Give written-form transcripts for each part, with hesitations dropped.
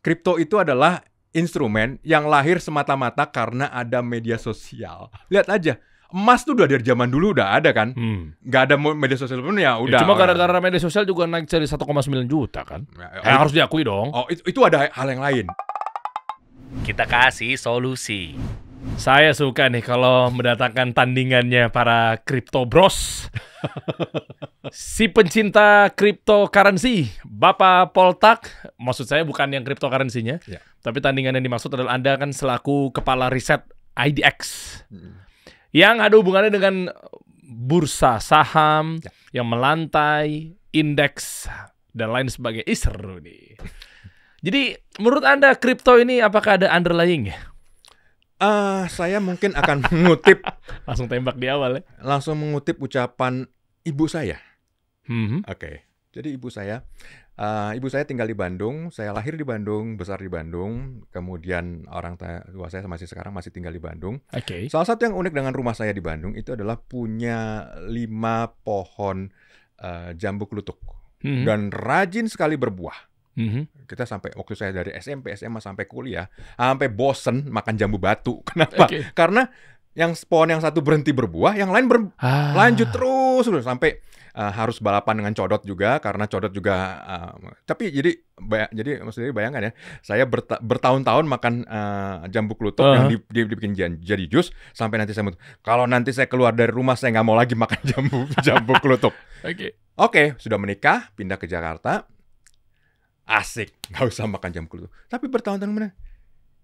kripto itu adalah instrumen yang lahir semata-mata karena ada media sosial. Lihat aja, emas tuh udah dari zaman dulu udah ada kan? Nggak ada media sosial pun ya udah. Cuma gara-gara media sosial juga naik jadi 1,9 juta kan? Harus diakui dong. Oh, itu ada hal yang lain. Kita kasih solusi. Saya suka nih kalau mendatangkan tandingannya para crypto bros. Si pencinta cryptocurrency, Bapak Poltak. Maksud saya bukan yang cryptocurrency-nya, tapi tandingan yang dimaksud adalah Anda kan selaku kepala riset IDX. Yang ada hubungannya dengan bursa saham yang melantai, indeks, dan lain sebagainya. Seru nih. Jadi menurut Anda kripto ini apakah ada underlying ya? Saya mungkin akan mengutip langsung tembak di awal ya. Langsung mengutip ucapan ibu saya. Oke. Jadi ibu saya tinggal di Bandung. Saya lahir di Bandung, besar di Bandung. Kemudian orang tua saya sekarang masih tinggal di Bandung. Oke. Salah satu yang unik dengan rumah saya di Bandung itu adalah punya 5 pohon jambu kluthuk dan rajin sekali berbuah. Kita sampai waktu saya dari SMP, SMA sampai kuliah, sampai bosen makan jambu batu. Kenapa? Karena pohon yang satu berhenti berbuah, yang lain lanjut terus sampai harus balapan dengan codot juga, karena codot juga. Tapi jadi maksudnya bayangkan ya, saya bertahun-tahun makan jambu kluthuk yang dibikin jadi jus, sampai nanti saya kalau nanti saya keluar dari rumah saya nggak mau lagi makan jambu kluthuk. Oke, sudah menikah, pindah ke Jakarta. Asik, nggak usah makan jambu kluthuk. Tapi bertahun-tahun kemudian,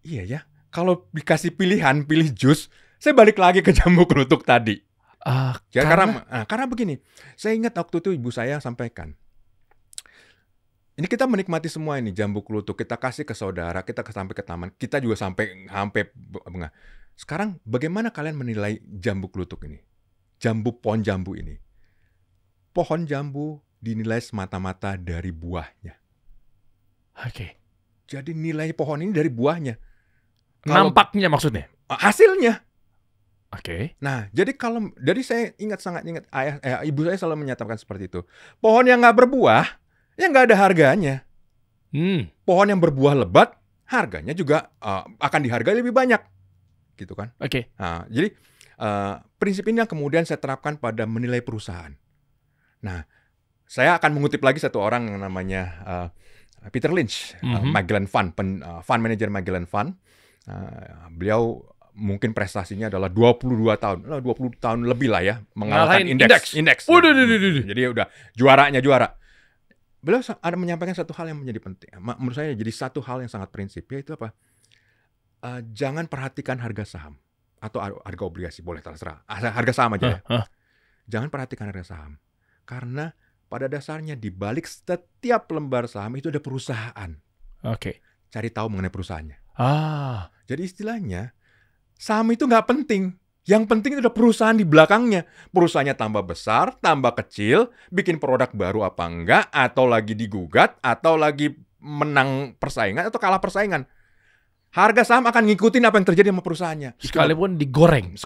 iya ya, kalau dikasih pilihan, pilih jus, saya balik lagi ke jambu kluthuk tadi. Karena begini, saya ingat waktu itu ibu saya sampaikan, ini kita menikmati semua ini jambu kluthuk, kita kasih ke saudara, kita sampai ke taman, kita juga sampai sekarang bagaimana kalian menilai jambu kluthuk ini? Pohon jambu ini. Pohon jambu dinilai semata-mata dari buahnya. Jadi nilai pohon ini dari buahnya. Nampaknya maksudnya? Hasilnya. Nah, jadi saya sangat ingat ibu saya selalu menyatakan seperti itu. Pohon yang nggak berbuah, ya nggak ada harganya. Pohon yang berbuah lebat, harganya juga akan dihargai lebih banyak, gitu kan? Nah, jadi prinsip ini yang kemudian saya terapkan pada menilai perusahaan. Nah, saya akan mengutip lagi satu orang yang namanya Peter Lynch, Magellan Fund, fund manager Magellan Fund. Beliau mungkin prestasinya adalah 22 tahun lebih lah ya, mengalahkan indeks. Jadi udah juara. Beliau ada menyampaikan satu hal yang menjadi penting. Menurut saya jadi satu hal yang sangat prinsip, yaitu apa? Jangan perhatikan harga saham atau harga obligasi, boleh terserah. Harga saham aja ya. Jangan perhatikan harga saham. Karena pada dasarnya di balik setiap lembar saham itu ada perusahaan. Cari tahu mengenai perusahaannya. Jadi istilahnya saham itu nggak penting. Yang penting itu ada perusahaan di belakangnya. Perusahaannya tambah besar, tambah kecil, bikin produk baru apa enggak, atau lagi digugat, atau lagi menang persaingan atau kalah persaingan. Harga saham akan ngikutin apa yang terjadi sama perusahaannya. Sekalipun digoreng.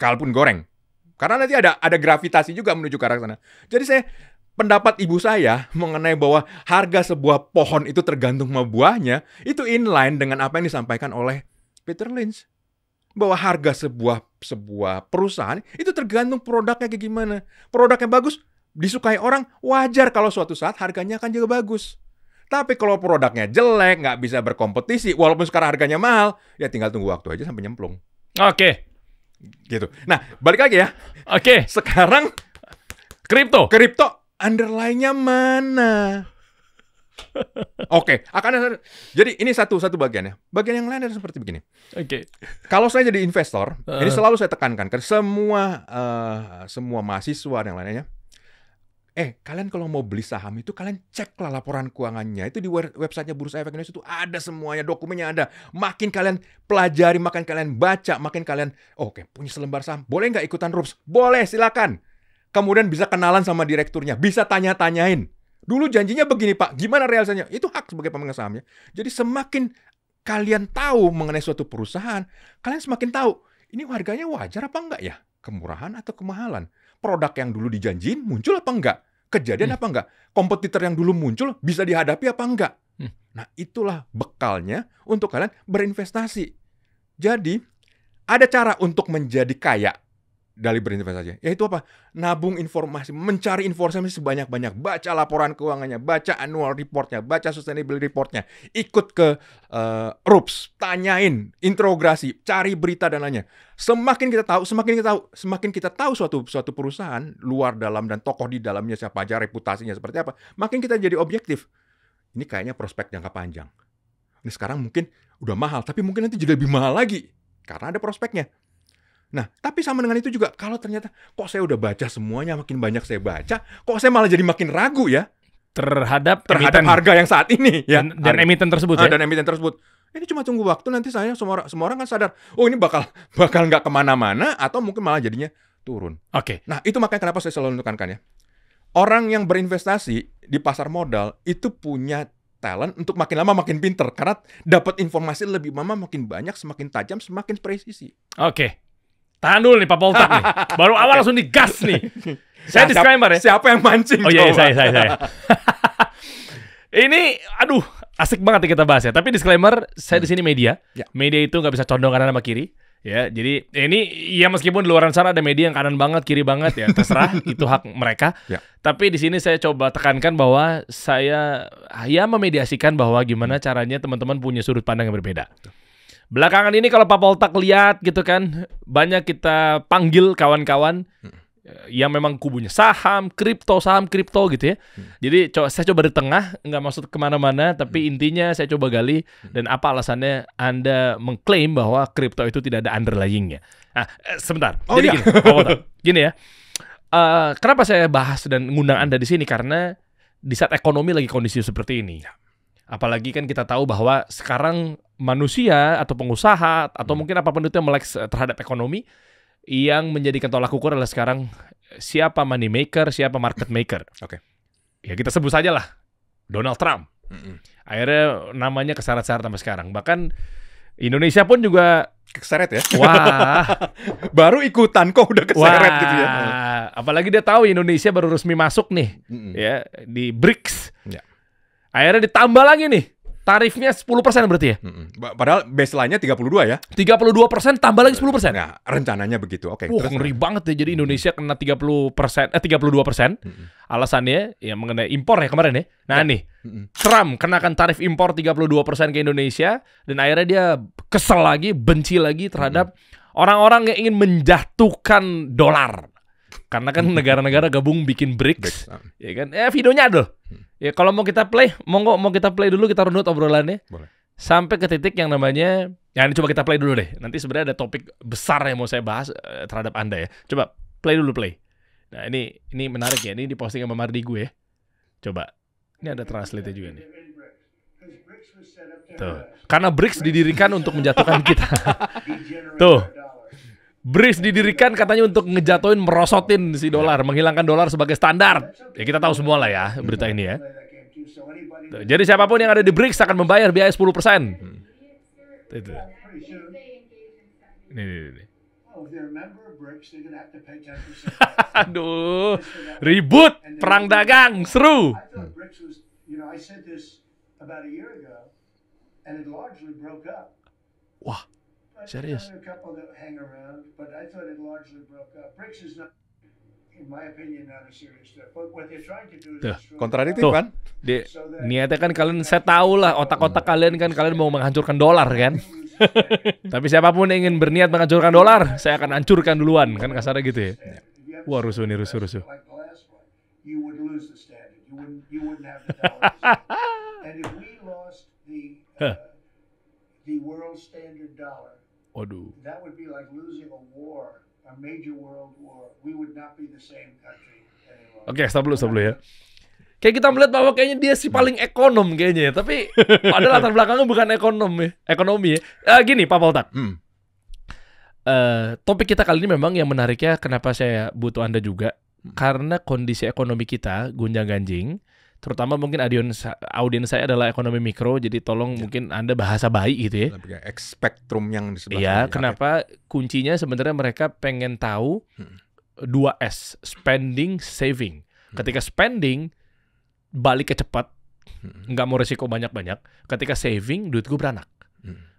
Karena nanti ada gravitasi juga menuju ke arah sana. Jadi pendapat ibu saya mengenai bahwa harga sebuah pohon itu tergantung sama buahnya, itu inline dengan apa yang disampaikan oleh Peter Lynch. Bahwa harga sebuah perusahaan itu tergantung produknya kayak gimana. Produknya bagus, disukai orang, wajar kalau suatu saat harganya akan juga bagus. Tapi kalau produknya jelek, nggak bisa berkompetisi, walaupun sekarang harganya mahal, ya tinggal tunggu waktu aja sampai nyemplung. Gitu. Nah, balik lagi ya. Sekarang kripto underlying-nya mana? Jadi ini satu bagian ya. Bagian yang lain adalah seperti begini. Kalau saya jadi investor, ini selalu saya tekankan ke semua mahasiswa dan lainnya. Kalian kalau mau beli saham itu kalian ceklah laporan keuangannya. Itu di websitenya Bursa Efek Indonesia itu ada semuanya, dokumennya ada. Makin kalian pelajari, makin kalian baca, makin kalian punya selembar saham, boleh nggak ikutan rups? Boleh, silakan. Kemudian bisa kenalan sama direkturnya, bisa tanya-tanyain. Dulu janjinya begini Pak, gimana realisasinya? Itu hak sebagai pemegang sahamnya. Jadi semakin kalian tahu mengenai suatu perusahaan, kalian semakin tahu ini harganya wajar apa enggak ya? Kemurahan atau kemahalan? Produk yang dulu dijanjiin muncul apa enggak? Kejadian apa enggak? Kompetitor yang dulu muncul bisa dihadapi apa enggak? Nah, itulah bekalnya untuk kalian berinvestasi. Jadi, ada cara untuk menjadi kaya dari berinvestasi. Yaitu apa? Nabung informasi, mencari informasi sebanyak-banyak. Baca laporan keuangannya, baca annual reportnya, baca sustainability reportnya. Ikut ke RUPS, tanyain, interogasi, cari berita dan lainnya. Semakin kita tahu suatu perusahaan, luar, dalam, dan tokoh di dalamnya siapa aja, reputasinya seperti apa, makin kita jadi objektif. Ini kayaknya prospek jangka panjang. Ini sekarang mungkin udah mahal, tapi mungkin nanti jadi lebih mahal lagi. Karena ada prospeknya. Nah, tapi sama dengan itu juga, kalau ternyata, kok saya udah baca semuanya, makin banyak saya baca, kok saya malah jadi makin ragu ya terhadap harga yang saat ini ya, dan emiten tersebut ya. Dan emiten tersebut. Ini cuma tunggu waktu, nanti semua orang kan sadar, oh ini bakal nggak kemana-mana, atau mungkin malah jadinya turun. Oke. Nah, itu makanya kenapa saya selalu menekankan ya. Orang yang berinvestasi di pasar modal itu punya talent untuk makin lama makin pinter, karena dapat informasi lebih lama makin banyak, semakin tajam, semakin presisi. Oke. Tahan dulu nih Pak Poltak nih. Baru awal langsung digas nih. Saya disclaimer ya. Siapa yang mancing? Oh iya, saya. Ini aduh, asik banget nih kita bahas ya. Tapi disclaimer, saya di sini media. Ya. Media itu nggak bisa condong kanan sama kiri. Ya, jadi ini ya meskipun di luar sana ada media yang kanan banget, kiri banget ya, terserah itu hak mereka. Ya. Tapi di sini saya coba tekankan bahwa saya ya memediasikan bahwa gimana caranya teman-teman punya sudut pandang yang berbeda. Belakangan ini kalau Pak Poltak lihat gitu kan, banyak kita panggil kawan-kawan yang memang kubunya saham kripto gitu ya. Jadi saya coba di tengah, nggak maksud kemana-mana, tapi intinya saya coba gali dan apa alasannya Anda mengklaim bahwa kripto itu tidak ada underlying-nya. Nah, sebentar. Jadi gini, Pak Poltak, gini ya. Kenapa saya bahas dan ngundang Anda di sini? Karena di saat ekonomi lagi kondisi seperti ini. Apalagi kan kita tahu bahwa sekarang manusia atau pengusaha atau mungkin apapun itu yang melek terhadap ekonomi, yang menjadikan tolak ukur adalah sekarang siapa money maker, siapa market maker. Oke. Ya kita sebut saja lah Donald Trump. Akhirnya namanya keseret-seret sampai sekarang. Bahkan Indonesia pun juga keseret ya. Wah. Baru ikutan kok udah keseret gitu ya. Apalagi dia tahu Indonesia baru resmi masuk nih ya di BRICS. Ya. Akhirnya ditambah lagi nih. Tarifnya 10% berarti ya? Padahal baseline-nya 32 ya? 32% tambah lagi 10%? Nah, rencananya begitu. Oke. Ngeri banget ya. Jadi Indonesia kena 32%. Alasannya ya mengenai impor ya kemarin ya. Nah nih, Trump kenakan tarif impor 32% ke Indonesia. Dan akhirnya dia kesel lagi, benci lagi terhadap orang-orang yang ingin menjatuhkan dolar. Karena kan negara-negara gabung bikin BRICS. Ya kan? Videonya ada. Ya kalau mau kita play, mau kita play dulu, kita runut obrolannya. Boleh. Sampai ke titik yang namanya, ya ini coba kita play dulu deh. Nanti sebenarnya ada topik besar yang mau saya bahas terhadap Anda ya. Coba play dulu. Nah ini menarik ya. Ini diposting sama Mardi gue ya. Coba. Ini ada translate juga nih. Tuh. Karena BRICS didirikan untuk menjatuhkan kita. Tuh. BRICS didirikan katanya untuk ngejatuhin, merosotin si dolar, menghilangkan dolar sebagai standar. Ya kita tahu semua lah ya berita ini ya. Jadi siapapun yang ada di BRICS akan membayar biaya 10%. Itu. Ini. Aduh, ribut, perang dagang, seru. Wah. Serius. Tuh, kontradiktif kan? Niatnya kan kalian, saya tahu lah otak-otak kalian mau menghancurkan dolar kan. Tapi siapapun yang ingin berniat menghancurkan dolar, saya akan hancurkan duluan kan, kasarnya gitu ya. Wah, rusuh. Waduh. That would be like losing a war, a major world war. We would not be the same country anymore. Oke, stop dulu ya. Kayak kita melihat bahwa kayaknya dia sih paling ekonom kayaknya ya. Tapi padahal latar belakangnya bukan ekonomi ya. Gini Pak Poltak. Topik kita kali ini memang yang menariknya, kenapa saya butuh Anda juga. Karena kondisi ekonomi kita gonjang-ganjing. Terutama mungkin audiens saya adalah ekonomi mikro, jadi tolong mungkin Anda bahasa baik gitu ya. Spektrum yang di sebelah. Iya, kenapa kuncinya sebenarnya mereka pengen tahu 2S, spending, saving. Ketika spending, baliknya cepat, nggak mau risiko banyak-banyak. Ketika saving, duit gue beranak.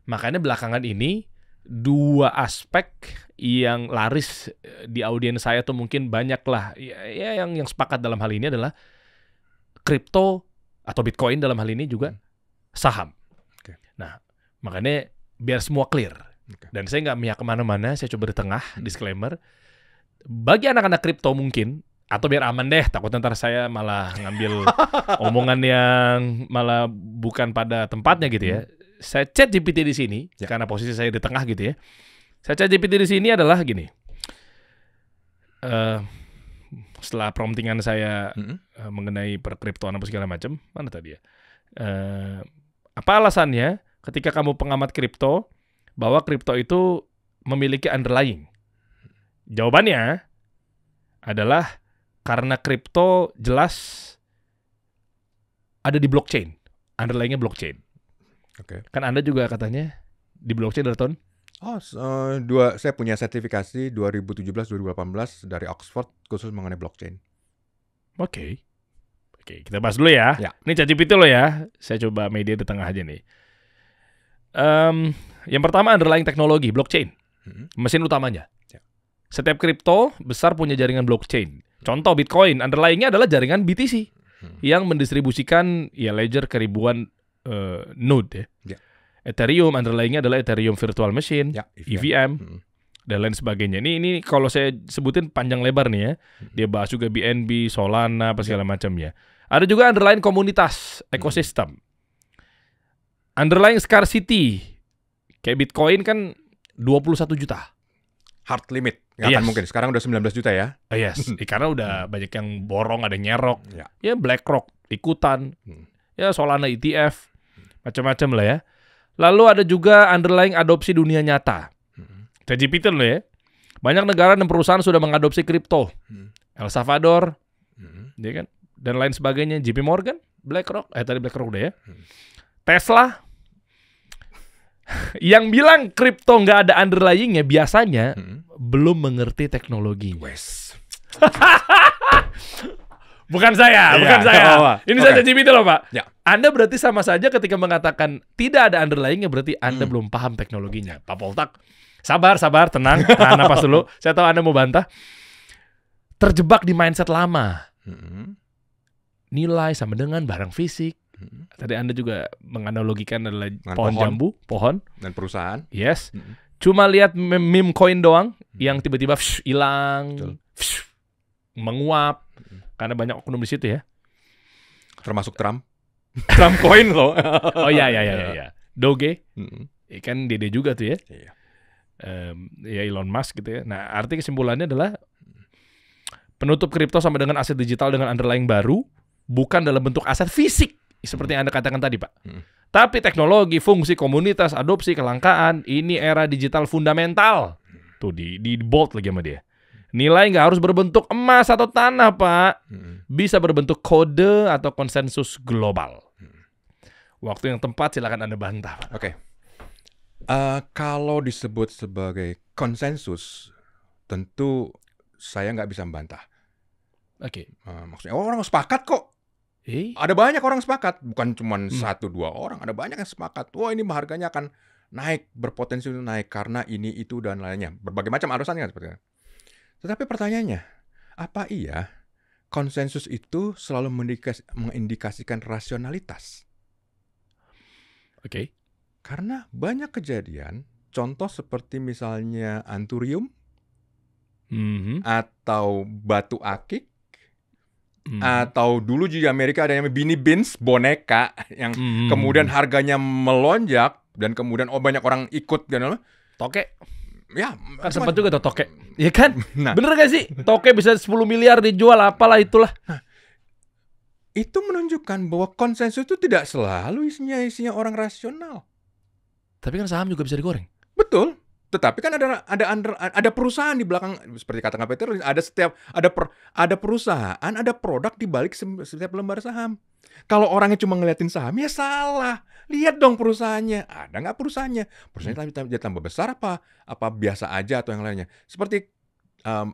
Makanya belakangan ini 2 aspek yang laris di audiens saya tuh mungkin banyak lah. Ya yang sepakat dalam hal ini adalah kripto atau Bitcoin dalam hal ini juga saham. Nah, makanya biar semua clear. Dan saya nggak mihak kemana-mana, saya coba di tengah, disclaimer. Bagi anak-anak kripto mungkin, atau biar aman deh, takut ntar saya malah ngambil omongan yang malah bukan pada tempatnya gitu ya. Saya chat GPT di sini, karena posisi saya di tengah gitu ya. Saya chat GPT di sini adalah gini. Setelah promptingan saya mengenai perkriptoan apa segala macam, mana tadi ya? Apa alasannya ketika kamu pengamat kripto bahwa kripto itu memiliki underlying? Jawabannya adalah karena kripto jelas ada di blockchain, underlyingnya blockchain. Kan Anda juga katanya di blockchain dari tahun? Saya punya sertifikasi 2017-2018 dari Oxford khusus mengenai blockchain. Oke, kita bahas dulu ya. Ini ChatGPT lo ya. Saya coba media di tengah aja nih. Yang pertama underlying teknologi blockchain, mesin utamanya. Setiap kripto besar punya jaringan blockchain. Contoh Bitcoin, underlyingnya adalah jaringan BTC yang mendistribusikan ledger ke ribuan node ya. Ethereum underlyingnya adalah Ethereum Virtual Machine, EVM, dan lain sebagainya. Ini kalau saya sebutin panjang lebar nih ya. Dia bahas juga BNB, Solana, apa segala macamnya. Ada juga underlying komunitas, ekosistem. Underlying scarcity, kayak Bitcoin kan 21 juta. Hard limit. Nggak akan mungkin. Sekarang udah 19 juta ya. Karena udah banyak yang borong, ada nyerok. Ya BlackRock ikutan. Ya Solana ETF. Macam-macam lah ya. Lalu ada juga underlying adopsi dunia nyata. ChatGPT loh ya. Banyak negara dan perusahaan sudah mengadopsi kripto. El Salvador. Ya kan? Dan lain sebagainya. JP Morgan, BlackRock. Tadi BlackRock udah ya. Tesla. Yang bilang kripto nggak ada underlyingnya biasanya belum mengerti teknologi. Bukan saya. Ini saya ChatGPT loh Pak. Anda berarti sama saja ketika mengatakan tidak ada underlyingnya berarti Anda belum paham teknologinya. Pak Poltak, sabar, tenang, tahan napas dulu. Saya tahu Anda mau bantah. Terjebak di mindset lama. Nilai sama dengan barang fisik. Tadi Anda juga menganalogikan adalah pohon jambu, pohon dan perusahaan. Yes. Cuma lihat meme coin doang yang tiba-tiba hilang, menguap karena banyak oknum di situ ya. Termasuk Trump coin loh. Oh ya. Doge. Kan Dede juga tuh ya. Ya Elon Musk gitu ya. Nah, arti kesimpulannya adalah penutup kripto sama dengan aset digital dengan underlying baru bukan dalam bentuk aset fisik. Seperti yang Anda katakan tadi, Pak. Tapi teknologi, fungsi, komunitas, adopsi, kelangkaan, ini era digital fundamental. Tuh di bold lagi sama dia. Nilai nggak harus berbentuk emas atau tanah, Pak. Bisa berbentuk kode atau konsensus global. Waktu yang tepat silakan Anda bantah, Pak. Oke. Kalau disebut sebagai konsensus, tentu saya nggak bisa membantah. Maksudnya orang sepakat kok. Ada banyak orang sepakat, bukan cuma 1-2 orang, ada banyak yang sepakat. Wah ini harganya akan naik, berpotensi untuk naik karena ini, itu, dan lainnya. Berbagai macam alasannya seperti itu. Tetapi pertanyaannya, apa iya konsensus itu selalu mengindikasikan rasionalitas? Karena banyak kejadian, contoh seperti misalnya anturium, atau batu akik, atau dulu di Amerika ada yang namanya Beanie Beans, boneka yang kemudian harganya melonjak dan kemudian banyak orang ikut kan. Toke. Ya, kan sempat juga tuh toke. Ya kan? Bener gak sih? Toke bisa 10 miliar dijual apalah itulah. Itu menunjukkan bahwa konsensus itu tidak selalu isinya orang rasional. Tapi kan saham juga bisa digoreng. Betul. Tetapi kan ada perusahaan di belakang, seperti kata Peter, ada perusahaan, ada produk di balik setiap lembar saham. Kalau orangnya cuma ngeliatin saham, ya salah. Lihat dong perusahaannya. Ada nggak perusahaannya? Perusahaannya tambah besar apa biasa aja atau yang lainnya? Seperti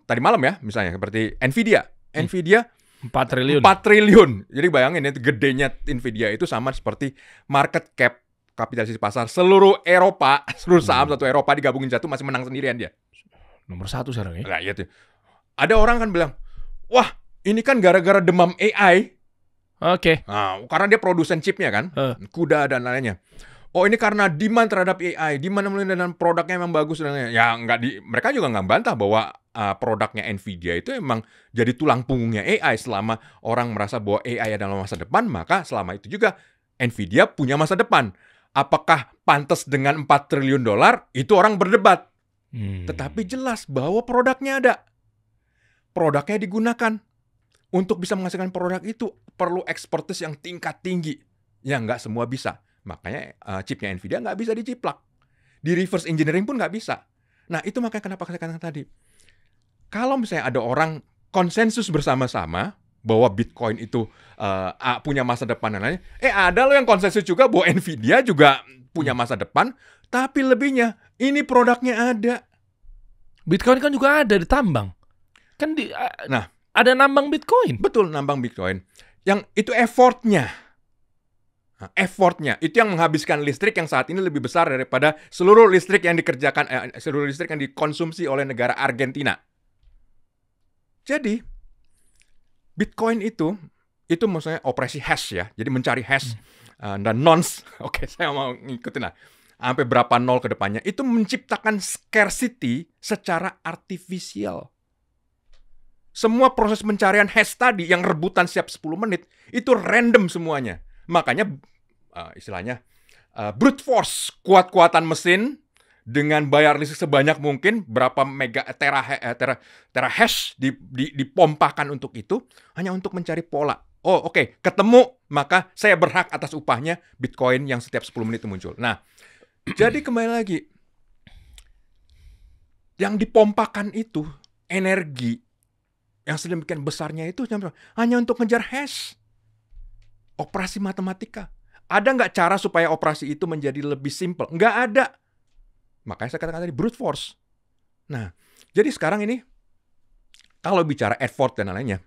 tadi malam ya, misalnya seperti Nvidia. Nvidia 4 triliun. 4 triliun. Jadi bayangin ya, gedenya Nvidia itu sama seperti market cap kapitalisasi pasar seluruh Eropa, seluruh saham satu Eropa digabungin satu masih menang sendirian dia. Nomor 1 sekarang ya. Nah, iya tuh. Ada orang kan bilang, wah ini kan gara-gara demam AI. Oke. Nah, karena dia produsen chipnya kan, kuda dan lainnya. Oh ini karena demand terhadap AI, demand dan produknya memang bagus dan lainnya. Ya mereka juga nggak bantah bahwa produknya Nvidia itu emang jadi tulang punggungnya AI. Selama orang merasa bahwa AI adalah masa depan, maka selama itu juga Nvidia punya masa depan. Apakah pantas dengan 4 triliun dolar? Itu orang berdebat. Tetapi jelas bahwa produknya ada. Produknya digunakan. Untuk bisa menghasilkan produk itu perlu expertise yang tingkat tinggi. Yang nggak semua bisa. Makanya chipnya Nvidia nggak bisa diciplak. Di reverse engineering pun nggak bisa. Nah itu makanya kenapa saya katakan tadi. Kalau misalnya ada orang konsensus bersama-sama bahwa Bitcoin itu punya masa depan dan lainnya. Ada loh yang konsensus juga bahwa Nvidia juga punya masa depan. Tapi lebihnya, ini produknya ada. Bitcoin kan juga ada ditambang. Kan ada nambang Bitcoin. Betul, nambang Bitcoin. Yang itu effortnya. Nah, effortnya itu yang menghabiskan listrik yang saat ini lebih besar daripada seluruh listrik yang seluruh listrik yang dikonsumsi oleh negara Argentina. Jadi Bitcoin itu maksudnya operasi hash ya. Jadi mencari hash dan nonce. Oke, saya mau ngikutin lah. Sampai berapa nol ke depannya. Itu menciptakan scarcity secara artifisial. Semua proses pencarian hash tadi yang rebutan setiap 10 menit itu random semuanya. Makanya istilahnya brute force, kuat-kuatan mesin dengan bayar listrik sebanyak mungkin, berapa tera hash dipompakan untuk itu hanya untuk mencari pola. Oh oke, ketemu, maka saya berhak atas upahnya Bitcoin yang setiap 10 menit itu muncul. Nah, jadi kembali lagi, yang dipompakan itu energi yang sedemikian besarnya itu hanya untuk ngejar hash. Operasi matematika. Ada nggak cara supaya operasi itu menjadi lebih simple? Nggak ada. Makanya saya katakan tadi brute force. Nah, jadi sekarang ini kalau bicara effort dan lainnya,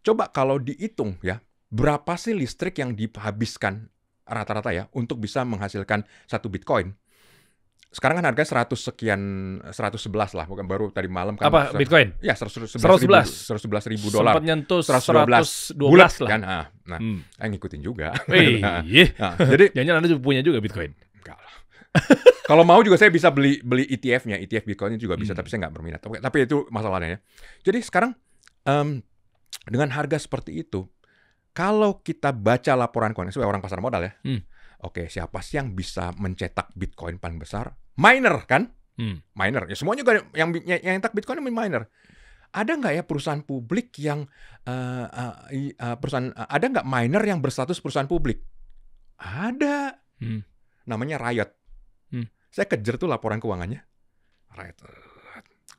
coba kalau dihitung ya, berapa sih listrik yang dihabiskan rata-rata ya untuk bisa menghasilkan 1 Bitcoin? Sekarang kan harga 111 lah, bukan baru tadi malam kan. Apa Bitcoin? Ya, 111 ribu dolar. Sempat nyentuh 112 bulat lah. Kan? Nah, ngikutin juga. Nah, jadi jangan Anda juga punya juga Bitcoin. Enggak lah. Kalau mau juga saya bisa beli ETF-nya, ETF Bitcoin juga bisa, tapi saya nggak berminat. Tapi itu masalahnya ya. Jadi sekarang dengan harga seperti itu, kalau kita baca laporan keuangan sebagai orang pasar modal ya, oke, siapa sih yang bisa mencetak Bitcoin paling besar? Miner kan? Miner. Ya semuanya juga yang nyetak Bitcoin miner. Ada nggak ya perusahaan publik yang ada nggak miner yang berstatus perusahaan publik? Ada. Namanya Riot. Saya kejar tuh laporan keuangannya. Riot.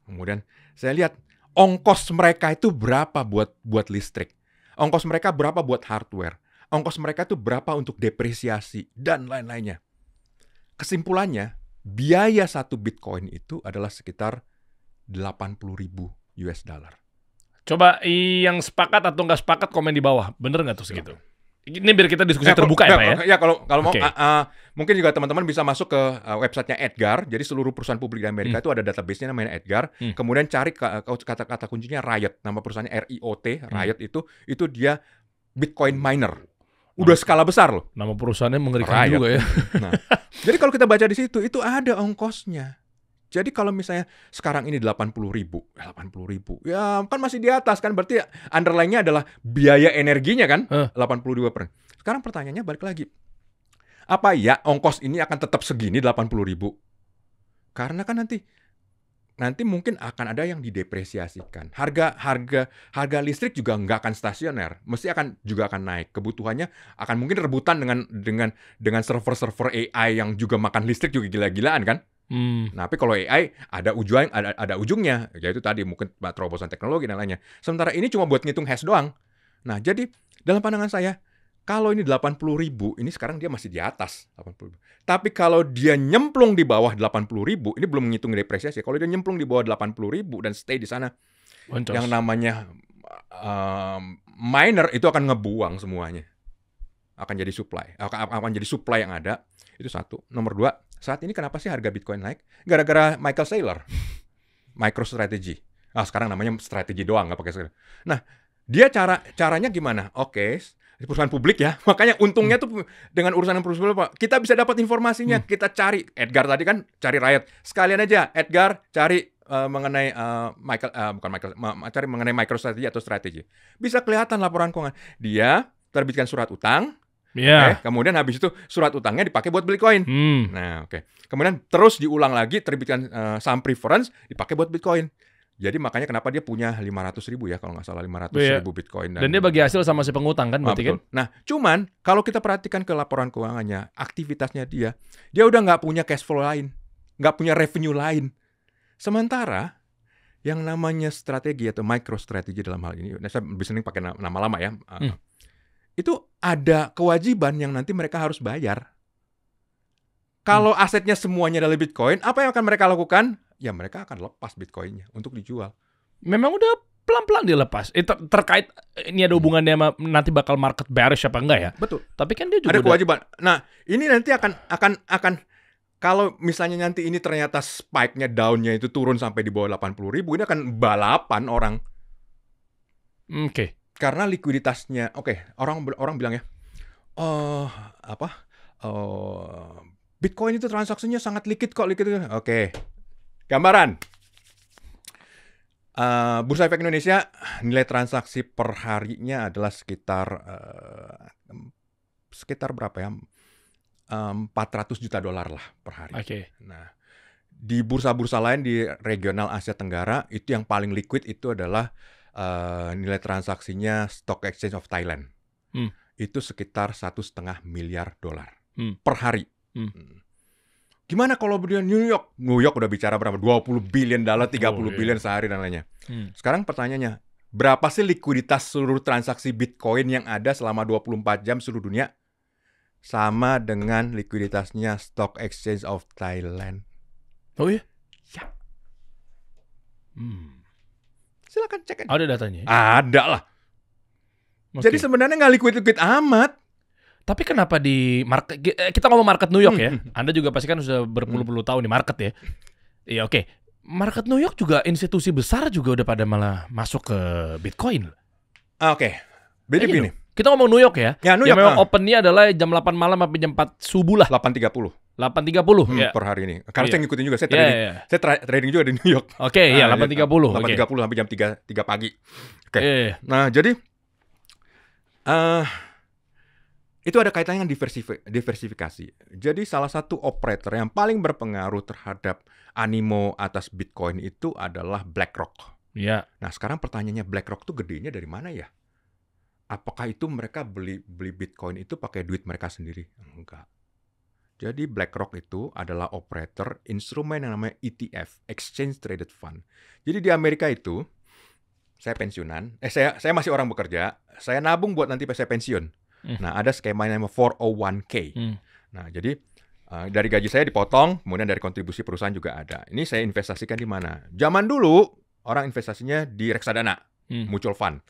Kemudian saya lihat ongkos mereka itu berapa buat listrik. Ongkos mereka berapa buat hardware. Ongkos mereka itu berapa untuk depresiasi dan lain-lainnya. Kesimpulannya, biaya 1 Bitcoin itu adalah sekitar 80.000 US dollar. Coba yang sepakat atau nggak sepakat komen di bawah. Bener nggak tuh segitu? Ini biar kita diskusi terbuka ya Pak ya? Ya kalau mau, mungkin juga teman-teman bisa masuk ke websitenya Edgar. Jadi seluruh perusahaan publik di Amerika itu ada database-nya namanya Edgar. Kemudian cari kata kuncinya Riot. Nama perusahaannya RIOT, Riot itu dia Bitcoin miner. Udah skala besar loh. Nama perusahaannya mengerikan juga ya. Nah, jadi kalau kita baca di situ, itu ada ongkosnya. Jadi kalau misalnya sekarang ini 80.000, ya kan masih di atas kan, berarti underlying-nya adalah biaya energinya kan, 82%. Sekarang pertanyaannya balik lagi, apa ya ongkos ini akan tetap segini 80.000? Karena kan nanti mungkin akan ada yang didepresiasikan. Harga listrik juga nggak akan stasioner, mesti juga akan naik. Kebutuhannya akan mungkin rebutan dengan server-server AI yang juga makan listrik juga gila-gilaan kan. Nah, tapi kalau AI ada ujungnya, yaitu tadi mungkin terobosan teknologi dan lainnya. Sementara ini cuma buat ngitung hash doang. Nah, jadi dalam pandangan saya, kalau ini 80.000, ini sekarang dia masih di atas 80.000. Tapi kalau dia nyemplung di bawah 80.000, ini belum menghitung depresiasi. Kalau dia nyemplung di bawah 80.000 dan stay di sana, yang namanya miner itu akan ngebuang semuanya. Akan jadi supply yang ada. Itu satu. Nomor 2, saat ini kenapa sih harga Bitcoin naik? Gara-gara Michael Saylor. MicroStrategy. Sekarang namanya strategi doang, nggak pakai Saylor. Nah, dia caranya gimana? Oke, perusahaan publik ya. Makanya untungnya tuh dengan urusan perusahaan publik, kita bisa dapat informasinya. Kita cari. Edgar tadi kan cari Riot. Sekalian aja Edgar cari mengenai cari mengenai MicroStrategy atau strategi. Bisa kelihatan laporan keuangan. Dia terbitkan surat utang. Kemudian habis itu surat utangnya dipakai buat beli koin. Nah, kemudian terus diulang lagi, terbitkan saham preference, dipakai buat Bitcoin. Jadi makanya kenapa dia punya 500.000 ya, kalau nggak salah 500.000 Bitcoin. Dan dia bagi hasil sama si pengutang kan, berarti kan? Nah, cuman kalau kita perhatikan ke laporan keuangannya, aktivitasnya dia udah nggak punya cash flow lain, nggak punya revenue lain. Sementara yang namanya strategi atau MicroStrategy dalam hal ini, saya lebih sering pakai nama lama ya. Itu ada kewajiban yang nanti mereka harus bayar. Kalau asetnya semuanya adalah Bitcoin, apa yang akan mereka lakukan? Ya mereka akan lepas Bitcoinnya untuk dijual. Memang udah pelan-pelan dilepas. Terkait ini ada hubungannya sama nanti bakal market bearish apa enggak ya? Betul. Tapi kan dia juga ada kewajiban. Nah, ini nanti akan kalau misalnya nanti ini ternyata spike-nya down-nya itu turun sampai di bawah 80.000, ini akan balapan orang. Karena likuiditasnya, orang bilang ya, Bitcoin itu transaksinya sangat liquid kok. Gambaran. Bursa Efek Indonesia nilai transaksi per harinya adalah sekitar berapa ya? 400 juta dolar lah per hari. Nah, di bursa-bursa lain di regional Asia Tenggara itu yang paling liquid itu adalah nilai transaksinya Stock Exchange of Thailand. Itu sekitar 1,5 miliar dolar per hari. Gimana kalau dia New York? New York udah bicara berapa? 20 billion dolar, 30 billion sehari dan lainnya. Sekarang pertanyaannya, berapa sih likuiditas seluruh transaksi Bitcoin yang ada selama 24 jam seluruh dunia? Sama dengan likuiditasnya Stock Exchange of Thailand. Oh iya? Ya. Silakan cek aja. Ada datanya? Ada lah. Jadi sebenarnya nggak liquid amat. Tapi kenapa di market, kita ngomong market New York ya, Anda juga pasti kan sudah berpuluh-puluh tahun di market ya. Iya market New York juga institusi besar juga udah pada malah masuk ke Bitcoin. Beda gini. Kita ngomong New York ya. New York, memang opennya adalah jam 8 malam sampai jam 4 subuh lah. 8.30 ya. Per hari ini. Karena saya ngikutin juga, saya trading juga di New York. 8.30. 8.30 sampai jam 3 pagi. Nah, jadi itu ada kaitannya dengan diversifikasi. Jadi salah satu operator yang paling berpengaruh terhadap animo atas Bitcoin itu adalah BlackRock. Nah, sekarang pertanyaannya, BlackRock tuh gedenya dari mana ya? Apakah itu mereka beli Bitcoin itu pakai duit mereka sendiri? Enggak. Jadi BlackRock itu adalah operator instrumen yang namanya ETF, Exchange Traded Fund. Jadi di Amerika itu, saya pensiunan, saya masih orang bekerja, saya nabung buat nanti saya pensiun. Nah, ada skema yang namanya 401k. Nah, jadi dari gaji saya dipotong, kemudian dari kontribusi perusahaan juga ada. Ini saya investasikan di mana? Zaman dulu, orang investasinya di reksadana, mutual fund.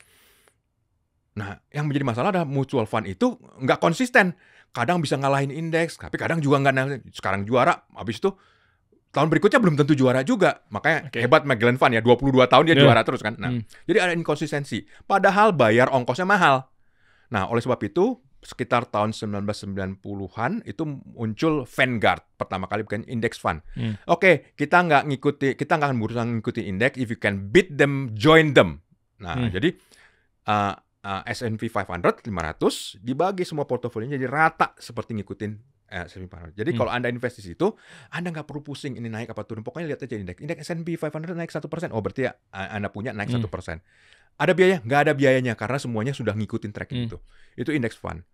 Nah, yang menjadi masalah adalah mutual fund itu nggak konsisten. Kadang bisa ngalahin indeks, tapi kadang juga nggak. Sekarang juara, habis itu tahun berikutnya belum tentu juara juga. Makanya hebat Magellan Fund ya, 22 tahun dia juara terus kan. Nah, jadi ada inkonsistensi. Padahal bayar ongkosnya mahal. Nah, oleh sebab itu, sekitar tahun 1990-an itu muncul Vanguard pertama kali, bukan index fund. Kita nggak akan berusaha ngikuti indeks. If you can beat them, join them. Nah, jadi S&P 500 dibagi semua portofolionya jadi rata seperti ngikutin S&P 500. Jadi kalau Anda investasi itu, Anda nggak perlu pusing ini naik apa turun. Pokoknya lihat aja indeks. Indeks S&P 500 naik 1%. Oh, berarti ya Anda punya naik 1%. Ada biaya? Nggak ada biayanya karena semuanya sudah ngikutin tracking itu. Itu index fund.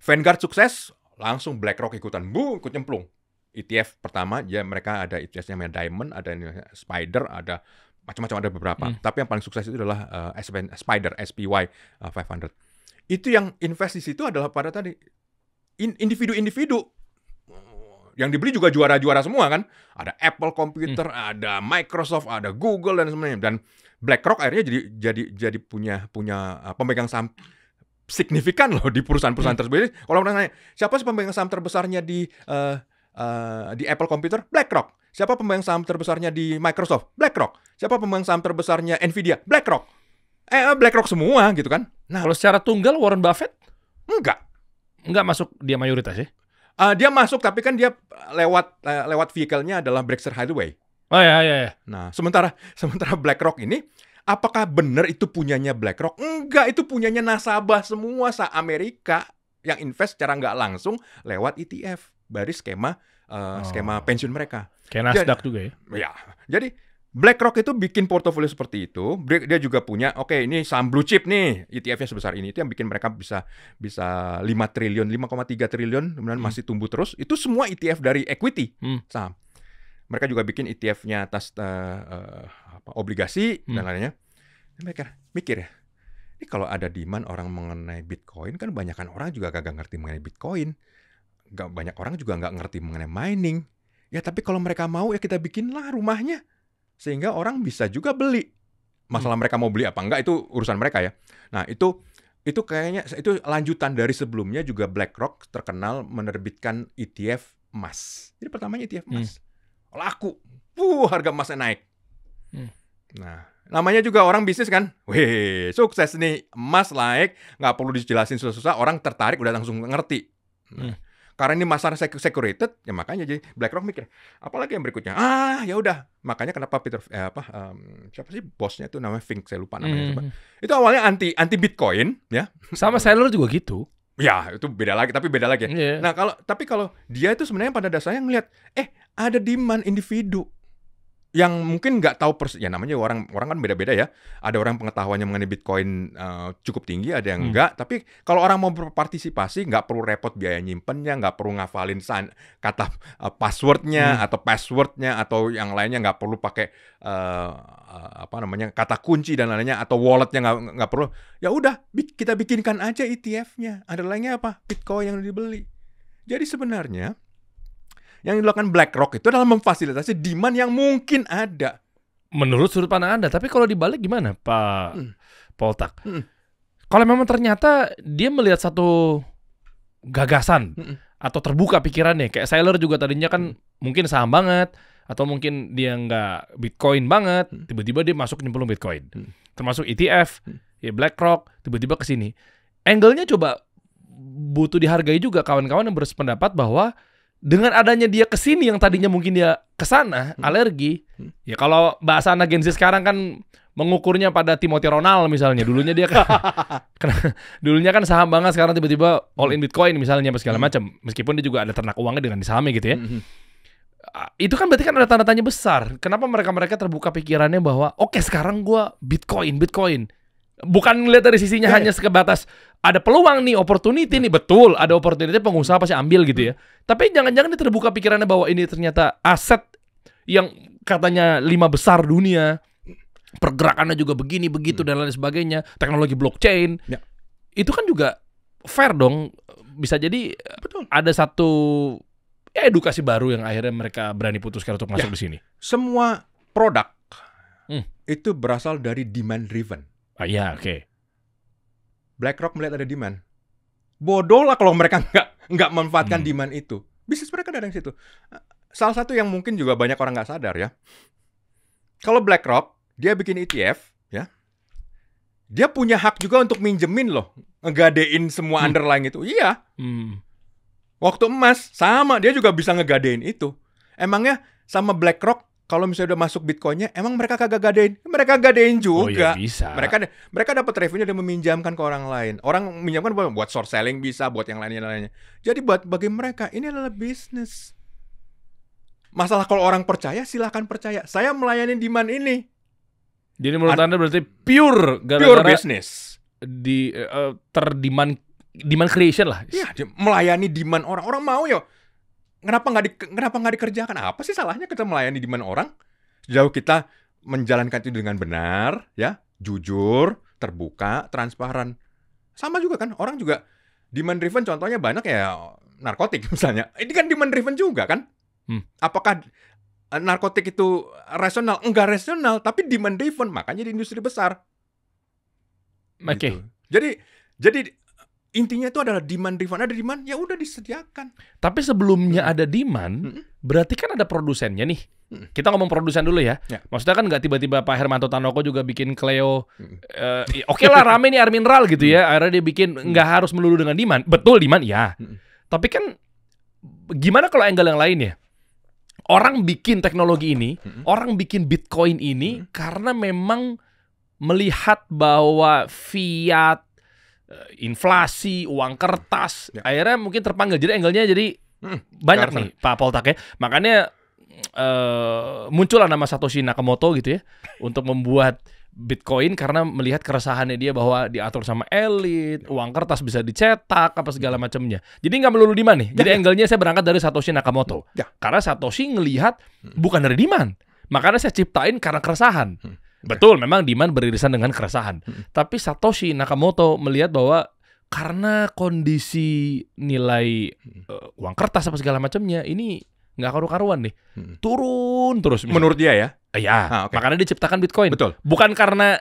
Vanguard sukses, langsung BlackRock ikutan. Ikut nyemplung. ETF pertama, ya mereka ada ETF-nya namanya Diamond, ada Spider, ada macam-macam, ada beberapa. Tapi yang paling sukses itu adalah Spider, SPY 500. Itu yang invest di situ adalah pada tadi individu-individu. Yang dibeli juga juara-juara semua kan. Ada Apple Computer, ada Microsoft, ada Google dan semuanya. Dan BlackRock akhirnya jadi punya pemegang saham signifikan loh di perusahaan-perusahaan tersebut. Kalau orang nanya, siapa sih pemegang saham terbesarnya di Apple Computer? BlackRock. Siapa pemegang saham terbesarnya di Microsoft? BlackRock. Siapa pemegang saham terbesarnya Nvidia? BlackRock. BlackRock semua gitu kan. Nah, kalau secara tunggal Warren Buffett? Enggak masuk dia mayoritas ya? Dia masuk, tapi kan dia lewat vehicle-nya adalah Berkshire Hathaway. Oh ya. Nah, sementara BlackRock ini, apakah benar itu punyanya BlackRock? Enggak, itu punyanya nasabah semua Amerika yang invest secara nggak langsung lewat ETF dari skema pensiun mereka. Kayak Nasdaq juga ya? Ya, jadi BlackRock itu bikin portofolio seperti itu. Dia juga punya, ini saham blue chip nih, ETF-nya sebesar ini. Itu yang bikin mereka bisa 5,3 triliun, kemudian masih tumbuh terus. Itu semua ETF dari equity saham. Mereka juga bikin ETF-nya atas obligasi dan lainnya. Mereka mikir ya, ini kalau ada demand orang mengenai Bitcoin, kan banyakan orang juga gak ngerti mengenai Bitcoin. Banyak orang juga nggak ngerti mengenai mining. Ya tapi kalau mereka mau ya kita bikinlah rumahnya. Sehingga orang bisa juga beli. Masalah mereka mau beli apa enggak itu urusan mereka ya. Nah itu kayaknya itu lanjutan dari sebelumnya juga BlackRock terkenal menerbitkan ETF emas. Jadi pertamanya ETF emas. Laku. Harga emasnya naik. Nah, namanya juga orang bisnis kan. Wih, sukses nih. Emas naik, nggak perlu dijelasin susah-susah, orang tertarik udah langsung ngerti. Karena ini masalah securated, ya makanya jadi BlackRock mikir, apalagi yang berikutnya? Ya udah. Makanya kenapa siapa sih bosnya itu namanya Fink, saya lupa namanya. Itu awalnya anti Bitcoin, ya. Sama Saylor juga gitu. Ya, itu beda lagi, tapi beda lagi. Yeah. Nah, kalau dia itu sebenarnya pada dasarnya ngelihat, ada demand individu yang mungkin nggak tahu ya namanya orang kan beda-beda ya. Ada orang pengetahuannya mengenai Bitcoin cukup tinggi, ada yang enggak. Tapi kalau orang mau berpartisipasi, nggak perlu repot biaya nyimpennya, nggak perlu ngafalin kata passwordnya atau passwordnya atau yang lainnya, nggak perlu pakai kata kunci dan lainnya atau walletnya nggak perlu. Ya udah, kita bikinkan aja ETF-nya. Ada lainnya apa? Bitcoin yang dibeli. Jadi sebenarnya yang dilakukan BlackRock itu adalah memfasilitasi demand yang mungkin ada. Menurut sudut pandang Anda, tapi kalau dibalik gimana, Pak Poltak? Kalau memang ternyata dia melihat satu gagasan atau terbuka pikirannya, kayak Saylor juga tadinya kan mungkin saham banget, atau mungkin dia nggak Bitcoin banget, tiba-tiba dia masuk nyemplung Bitcoin, termasuk ETF, ya BlackRock, tiba-tiba ke sini. Angle-nya coba butuh dihargai juga kawan-kawan yang berpendapat bahwa dengan adanya dia kesini yang tadinya mungkin dia kesana alergi, ya kalau bahasa anak Gen Z sekarang kan mengukurnya pada Timothy Ronald misalnya, dulunya dia dulunya kan saham banget, sekarang tiba-tiba all in Bitcoin misalnya segala macam, meskipun dia juga ada ternak uangnya dengan di sahamnya gitu ya. Itu kan berarti kan ada tanda tanya besar. Kenapa mereka terbuka pikirannya bahwa oke, sekarang gua Bitcoin. Bukan ngeliat dari sisinya hanya sebatas ada peluang nih, opportunity nih, betul ada opportunity, pengusaha pasti ambil gitu ya. Tapi jangan-jangan dia terbuka pikirannya bahwa ini ternyata aset yang katanya 5 besar dunia, pergerakannya juga begini begitu dan lain sebagainya, teknologi blockchain. Itu kan juga fair dong, bisa jadi ada satu edukasi baru yang akhirnya mereka berani putuskan untuk masuk di sini. Semua produk itu berasal dari demand driven. Oke. BlackRock melihat ada demand. Bodoh lah kalau mereka nggak memanfaatkan demand itu. Bisnis mereka dari situ. Salah satu yang mungkin juga banyak orang nggak sadar ya. Kalau BlackRock dia bikin ETF, ya, dia punya hak juga untuk minjemin loh, ngegadein semua underlying itu. Iya. Waktu emas sama, dia juga bisa ngegadein itu. Emangnya sama BlackRock kalau misalnya udah masuk Bitcoinnya, emang mereka kagak gadein? Mereka gadein juga. Oh, ya bisa. Mereka dapat revenue dan meminjamkan ke orang lain. Orang meminjamkan buat short selling bisa, buat yang lainnya. Jadi bagi mereka ini adalah bisnis. Masalah kalau orang percaya, silakan percaya. Saya melayani demand ini. Jadi menurut Anda berarti pure business. Demand creation lah. Iya, melayani demand orang. Orang mau ya. Kenapa nggak dikerjakan? Apa sih salahnya kita melayani demand orang? Sejauh kita menjalankan itu dengan benar, ya, jujur, terbuka, transparan. Sama juga kan, orang juga demand driven. Contohnya banyak ya narkotik misalnya. Ini kan demand driven juga kan? Apakah narkotik itu rasional? Enggak rasional, tapi demand driven, makanya di industri besar. Oke. Gitu. Jadi intinya itu adalah demand driven. Ada demand, ya udah disediakan. Tapi sebelumnya ada demand, berarti kan ada produsennya nih. Kita ngomong produsen dulu ya. Maksudnya kan nggak tiba-tiba Pak Hermanto Tanoko juga bikin Cleo. Oke lah, rame nih air mineral gitu ya. Akhirnya dia bikin, nggak harus melulu dengan demand. Betul demand, ya. Tapi kan gimana kalau angle yang lain ya? Orang bikin teknologi ini, orang bikin Bitcoin ini karena memang melihat bahwa fiat, inflasi, uang kertas, akhirnya mungkin terpanggil. Jadi angle-nya jadi banyak nih Pak Poltak ya. Makanya muncullah nama Satoshi Nakamoto gitu ya untuk membuat Bitcoin karena melihat keresahannya dia bahwa diatur sama elit, uang kertas bisa dicetak apa segala macamnya. Jadi nggak melulu demand nih. Jadi angle-nya saya berangkat dari Satoshi Nakamoto. Karena Satoshi ngelihat bukan dari demand. Makanya saya ciptain karena keresahan. Betul, memang demand beririsan dengan keresahan. Tapi Satoshi Nakamoto melihat bahwa karena kondisi nilai uang kertas apa segala macamnya ini nggak karu-karuan nih, turun terus. Menurut dia ya? Iya, makanya diciptakan Bitcoin. Betul. Bukan karena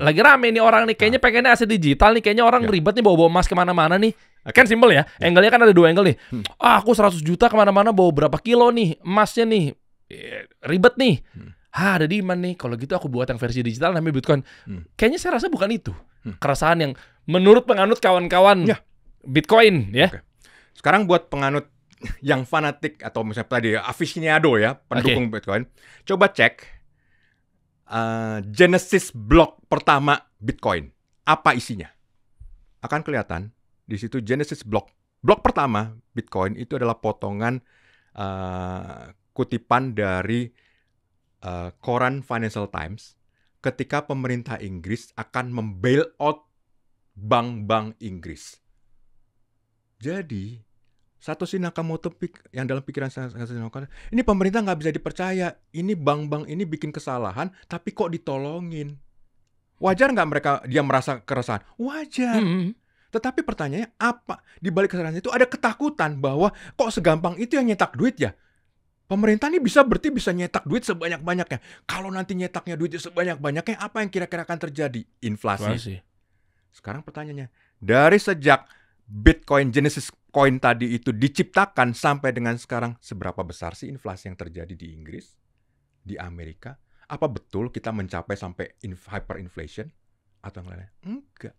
lagi rame nih orang nih, kayaknya pengennya aset digital nih, kayaknya orang ribet nih bawa emas kemana-mana nih. Kan simpel ya, angle-nya kan ada dua angle nih. Aku 100 juta kemana-mana bawa berapa kilo nih, emasnya nih, ribet nih. Ada demand nih, kalau gitu aku buat yang versi digital namanya Bitcoin. Kayaknya saya rasa bukan itu. Keresahan yang menurut penganut kawan-kawan Bitcoin ya. Sekarang buat penganut yang fanatik atau misalnya tadi aficionado ya, pendukung Bitcoin, coba cek Genesis block pertama Bitcoin. Apa isinya? Akan kelihatan di situ Genesis block pertama Bitcoin itu adalah potongan kutipan dari koran Financial Times ketika pemerintah Inggris akan membail out bank-bank Inggris. Jadi Satoshi Nakamoto yang dalam pikiran Satoshi Nakamoto, ini pemerintah nggak bisa dipercaya. Ini bank-bank ini bikin kesalahan, tapi kok ditolongin. Wajar nggak dia merasa keresahan? Wajar. Tetapi pertanyaannya apa? Di balik kesalahan itu ada ketakutan bahwa kok segampang itu yang nyetak duit ya? Pemerintah ini bisa nyetak duit sebanyak-banyaknya. Kalau nanti nyetaknya duitnya sebanyak-banyaknya, apa yang kira-kira akan terjadi? Inflasi. Sekarang pertanyaannya, dari sejak Bitcoin Genesis Coin tadi itu diciptakan sampai dengan sekarang, seberapa besar sih inflasi yang terjadi di Inggris, di Amerika? Apa betul kita mencapai sampai hyperinflation atau yang lainnya? Enggak.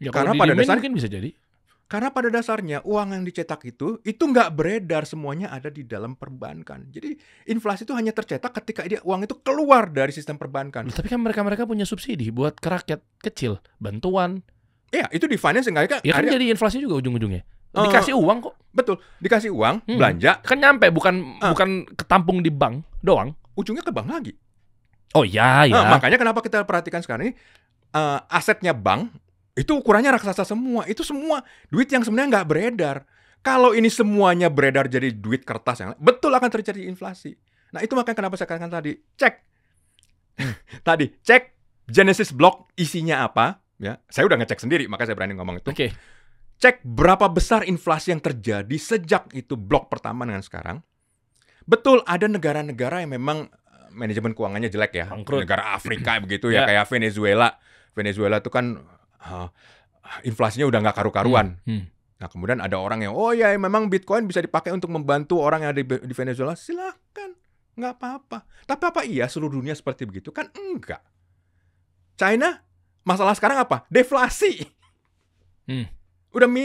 Ya, karena pada dasarnya mungkin bisa jadi. Karena pada dasarnya uang yang dicetak itu nggak beredar, semuanya ada di dalam perbankan. Jadi inflasi itu hanya tercetak ketika uang itu keluar dari sistem perbankan. Tapi kan mereka punya subsidi buat ke rakyat kecil, bantuan. Iya, itu di finance nggak? Ya kan jadi inflasi juga ujung-ujungnya. Dikasih uang kok. Betul, dikasih uang, belanja. Kan nyampe, bukan ketampung di bank doang. Ujungnya ke bank lagi. Oh iya. Makanya kenapa kita perhatikan sekarang ini asetnya bank itu ukurannya raksasa semua. Itu semua duit yang sebenarnya nggak beredar. Kalau ini semuanya beredar jadi duit kertas yang betul akan terjadi inflasi. Nah itu makanya kenapa saya katakan tadi, cek Genesis block isinya apa. Ya, saya udah ngecek sendiri, makanya saya berani ngomong itu. Oke. Cek berapa besar inflasi yang terjadi sejak itu blok pertama dengan sekarang. Betul, ada negara-negara yang memang manajemen keuangannya jelek ya. Bangkrut. Negara Afrika begitu ya, kayak Venezuela. Venezuela itu kan inflasinya udah nggak karu-karuan. Nah kemudian ada orang yang, oh ya memang Bitcoin bisa dipakai untuk membantu orang yang ada di Venezuela. Silahkan, nggak apa-apa. Tapi apa iya seluruh dunia seperti begitu? Kan enggak. China, masalah sekarang apa? Deflasi. Udah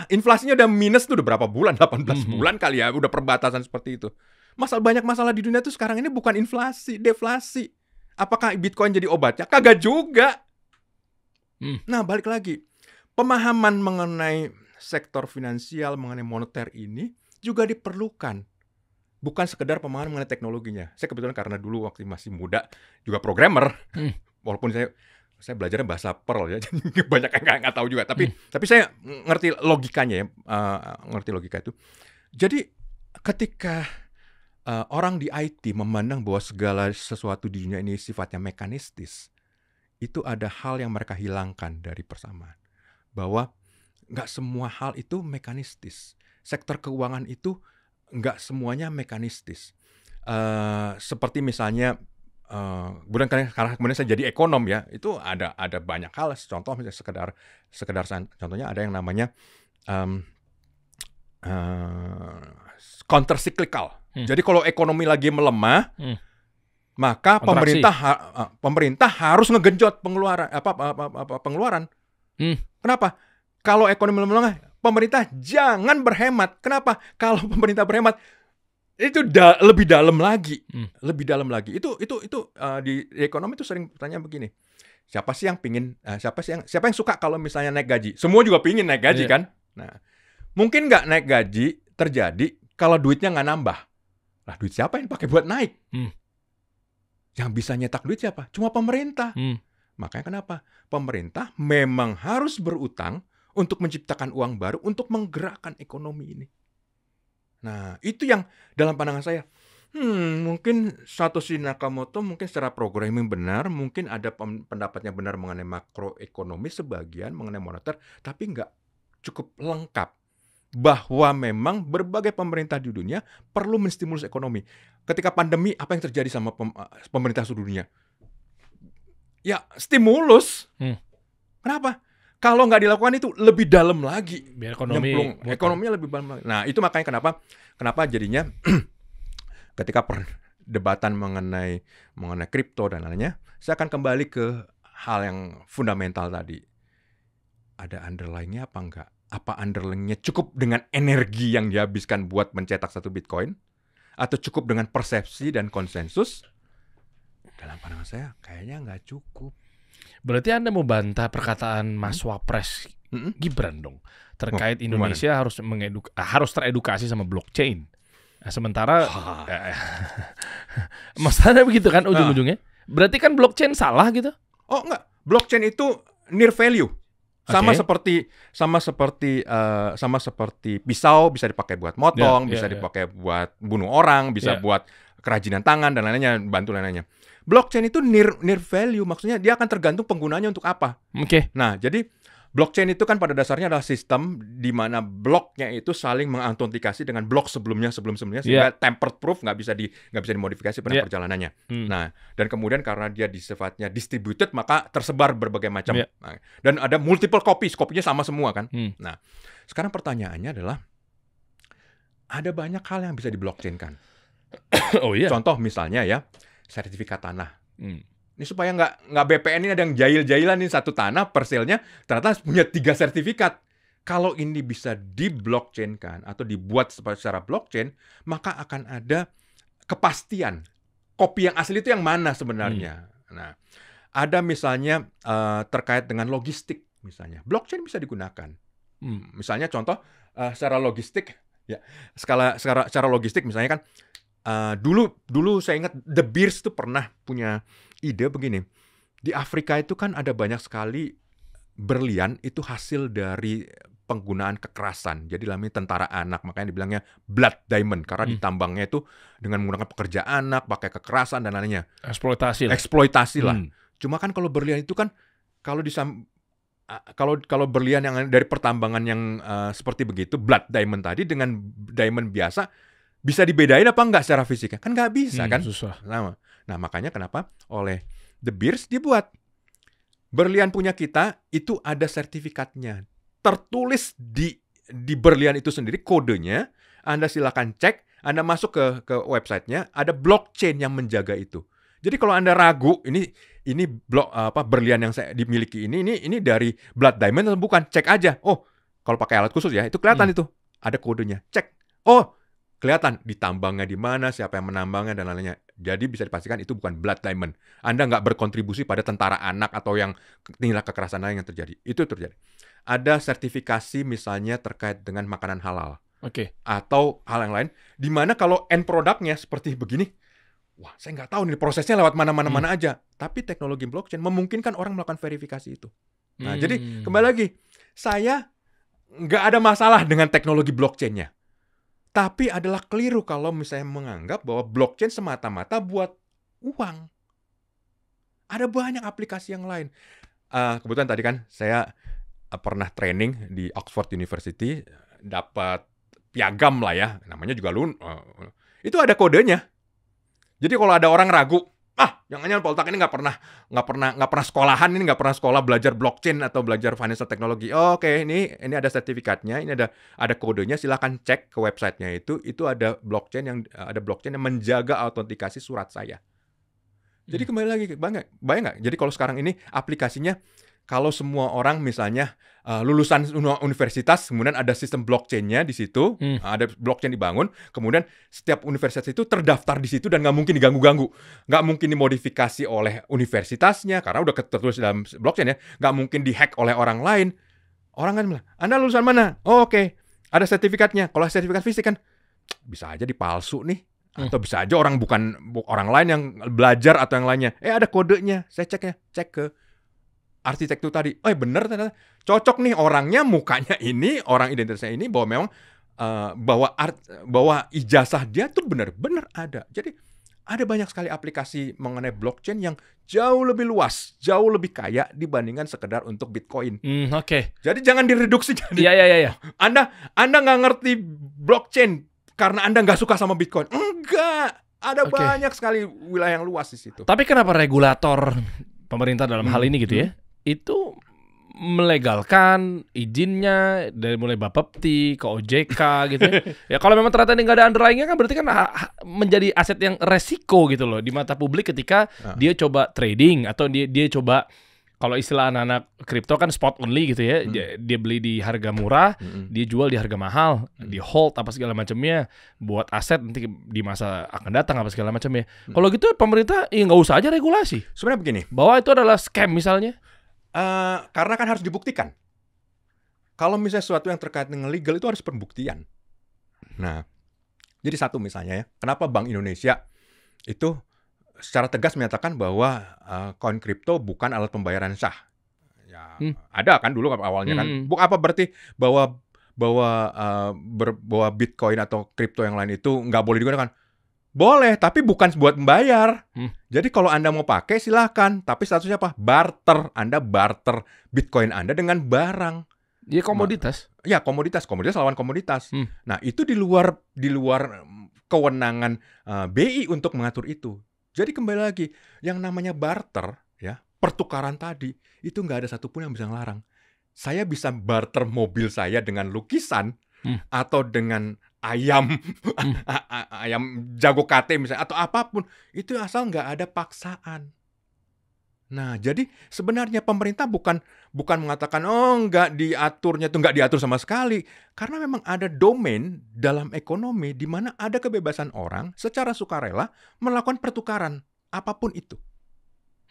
inflasinya udah minus tuh udah berapa bulan? 18 bulan kali ya, udah perbatasan seperti itu. Banyak masalah di dunia tuh sekarang ini bukan inflasi, deflasi. Apakah Bitcoin jadi obatnya? Kagak juga. Nah, balik lagi. Pemahaman mengenai sektor finansial, mengenai moneter ini juga diperlukan. Bukan sekedar pemahaman mengenai teknologinya. Saya kebetulan karena dulu waktu masih muda juga programmer. Walaupun saya belajarnya bahasa Perl ya, jadi banyak yang nggak tahu juga. Tapi saya ngerti logikanya ya, ngerti logika itu. Jadi ketika orang di IT memandang bahwa segala sesuatu di dunia ini sifatnya mekanistis, itu ada hal yang mereka hilangkan dari persamaan. Bahwa nggak semua hal itu mekanistis. Sektor keuangan itu nggak semuanya mekanistis. Seperti misalnya, karena kemudian saya jadi ekonom ya, itu ada banyak hal. Contoh misalnya contohnya ada yang namanya counter cyclical. Jadi kalau ekonomi lagi melemah, maka pemerintah harus ngegenjot pengeluaran. Kenapa? Kalau ekonomi melemah, pemerintah jangan berhemat. Kenapa? Kalau pemerintah berhemat, itu lebih dalam lagi. Lebih dalam lagi. Itu di ekonomi itu sering bertanya begini. Siapa sih yang suka kalau misalnya naik gaji? Semua juga pingin naik gaji kan? Nah, mungkin nggak naik gaji terjadi kalau duitnya nggak nambah. Lah, duit siapa yang pakai buat naik? Yang bisa nyetak duit siapa? Cuma pemerintah. Makanya kenapa? Pemerintah memang harus berutang untuk menciptakan uang baru untuk menggerakkan ekonomi ini. Nah, itu yang dalam pandangan saya, mungkin Satoshi Nakamoto mungkin secara programming benar, mungkin ada pendapatnya benar mengenai makroekonomi sebagian, mengenai moneter, tapi nggak cukup lengkap. Bahwa memang berbagai pemerintah di dunia perlu menstimulus ekonomi. Ketika pandemi, apa yang terjadi sama pemerintah seluruh dunia? Ya, stimulus. Kenapa? Kalau nggak dilakukan itu lebih dalam lagi. Biar ekonominya lebih dalam lagi. Nah, itu makanya kenapa jadinya ketika perdebatan mengenai kripto dan lainnya, saya akan kembali ke hal yang fundamental tadi. Ada underlying-nya apa enggak? Apa underlying-nya cukup dengan energi yang dihabiskan buat mencetak 1 Bitcoin? Atau cukup dengan persepsi dan konsensus? Dalam pandangan saya, kayaknya nggak cukup. Berarti Anda mau bantah perkataan Mas Wapres Gibran dong, terkait Indonesia harus teredukasi sama blockchain. Nah, sementara masalahnya begitu kan ujung-ujungnya. Berarti kan blockchain salah gitu? Oh enggak, blockchain itu near value. Sama seperti pisau bisa dipakai buat motong, bisa dipakai buat bunuh orang, bisa buat kerajinan tangan dan lainnya, bantu lainnya. Blockchain itu near value, maksudnya dia akan tergantung penggunanya untuk apa. Nah, jadi blockchain itu kan pada dasarnya adalah sistem di mana bloknya itu saling mengautentikasi dengan blok sebelumnya sehingga tamper proof, nggak bisa dimodifikasi pada perjalanannya. Nah, dan kemudian karena dia sifatnya distributed, maka tersebar berbagai macam. Nah, dan ada multiple copies, kopinya sama semua kan. Nah, sekarang pertanyaannya adalah ada banyak hal yang bisa di-blockchain-kan. Contoh misalnya ya, sertifikat tanah. Ini supaya nggak BPN ini ada yang jahil-jahilan ini satu tanah perselnya ternyata punya 3 sertifikat. Kalau ini bisa di-blockchain-kan atau dibuat secara blockchain, maka akan ada kepastian kopi yang asli itu yang mana sebenarnya. Nah, ada misalnya terkait dengan logistik misalnya. Blockchain bisa digunakan. Misalnya contoh secara logistik ya, secara logistik misalnya kan dulu saya ingat De Beers tuh pernah punya ide begini. Di Afrika itu kan ada banyak sekali berlian itu hasil dari penggunaan kekerasan. Jadi dalamnya tentara anak, makanya dibilangnya blood diamond karena ditambangnya itu dengan menggunakan pekerja anak, pakai kekerasan dan lainnya. Eksploitasi lah. Cuma kan kalau berlian itu kan kalau berlian yang dari pertambangan yang seperti begitu, blood diamond tadi dengan diamond biasa bisa dibedain apa enggak secara fisiknya? Kan nggak bisa kan? Susah. Nah, makanya kenapa oleh De Beers dibuat. Berlian punya kita itu ada sertifikatnya. Tertulis di berlian itu sendiri kodenya. Anda silakan cek, Anda masuk ke websitenya, ada blockchain yang menjaga itu. Jadi kalau Anda ragu, ini berlian yang saya dimiliki ini dari blood diamond atau bukan? Cek aja. Oh, kalau pakai alat khusus ya, itu kelihatan itu. Ada kodenya. Cek. Oh, kelihatan ditambangnya di mana, siapa yang menambangnya dan lainnya. Jadi bisa dipastikan itu bukan blood diamond. Anda nggak berkontribusi pada tentara anak atau yang tindak kekerasan lain yang terjadi. Itu terjadi. Ada sertifikasi misalnya terkait dengan makanan halal. Atau hal yang lain. Di mana kalau end produknya seperti begini, wah saya nggak tahu nih prosesnya lewat mana aja. Tapi teknologi blockchain memungkinkan orang melakukan verifikasi itu. Nah jadi kembali lagi, saya nggak ada masalah dengan teknologi blockchain-nya. Tapi adalah keliru kalau misalnya menganggap bahwa blockchain semata-mata buat uang. Ada banyak aplikasi yang lain. Kebetulan tadi kan saya pernah training di Oxford University, dapat piagam lah ya, namanya juga itu ada kodenya. Jadi kalau ada orang ragu, jangan-jangan Poltak ini nggak pernah sekolahan, ini nggak pernah sekolah belajar blockchain atau belajar financial technology. Oke, ini ada sertifikatnya, ini ada kodenya, silakan cek ke websitenya itu ada blockchain yang menjaga autentikasi surat saya. Jadi kembali lagi, bayang nggak? Jadi kalau sekarang ini aplikasinya, kalau semua orang misalnya lulusan universitas, kemudian ada sistem blockchain-nya di situ, ada blockchain dibangun, kemudian setiap universitas itu terdaftar di situ dan nggak mungkin diganggu-ganggu, nggak mungkin dimodifikasi oleh universitasnya karena udah tertulis dalam blockchain ya, nggak mungkin dihack oleh orang lain. Orang kan bilang, Anda lulusan mana? Oh, oke, ada sertifikatnya. Kalau sertifikat fisik kan bisa aja dipalsu nih. Atau bisa aja orang orang lain yang belajar atau yang lainnya. Ada kodenya, saya cek ke arsitek itu tadi. Bener ternyata cocok nih orangnya, mukanya ini, orang identitasnya ini, bahwa memang bahwa ijazah dia tuh benar-benar ada. Jadi ada banyak sekali aplikasi mengenai blockchain yang jauh lebih luas, jauh lebih kaya dibandingkan sekedar untuk Bitcoin. Oke. Jadi jangan direduksi. Iya. Anda nggak ngerti blockchain karena Anda nggak suka sama Bitcoin. Enggak, ada banyak sekali wilayah yang luas di situ. Tapi kenapa regulator pemerintah dalam hal ini gitu ya, itu melegalkan izinnya dari mulai Bapepti ke OJK gitu ya. Ya kalau memang ternyata ini nggak ada underlying-nya kan berarti kan menjadi aset yang resiko gitu loh di mata publik ketika dia coba trading atau dia coba, kalau istilah anak-anak kripto kan spot only gitu ya. Dia beli di harga murah, dia jual di harga mahal, di hold apa segala macamnya buat aset nanti di masa akan datang apa segala macamnya. Kalau gitu pemerintah nggak usah aja regulasi. Sebenarnya begini, bahwa itu adalah scam misalnya. Karena kan harus dibuktikan. Kalau misalnya sesuatu yang terkait dengan legal itu harus pembuktian. Nah, jadi satu misalnya ya, kenapa Bank Indonesia itu secara tegas menyatakan bahwa koin kripto bukan alat pembayaran sah. Ya, ada kan dulu awalnya kan. Apa berarti bahwa Bitcoin atau kripto yang lain itu nggak boleh digunakan? Boleh, tapi bukan buat membayar. Jadi kalau Anda mau pakai silahkan, tapi statusnya apa? Barter. Anda barter Bitcoin Anda dengan barang. Ya komoditas. Ya komoditas lawan komoditas. Nah itu di luar kewenangan BI untuk mengatur itu. Jadi kembali lagi, yang namanya barter, ya pertukaran tadi, itu nggak ada satupun yang bisa ngelarang. Saya bisa barter mobil saya dengan lukisan, atau dengan ayam jago kate misalnya, atau apapun. Itu asal nggak ada paksaan. Nah, jadi sebenarnya pemerintah bukan mengatakan, nggak diaturnya, itu nggak diatur sama sekali. Karena memang ada domain dalam ekonomi di mana ada kebebasan orang secara sukarela melakukan pertukaran, apapun itu.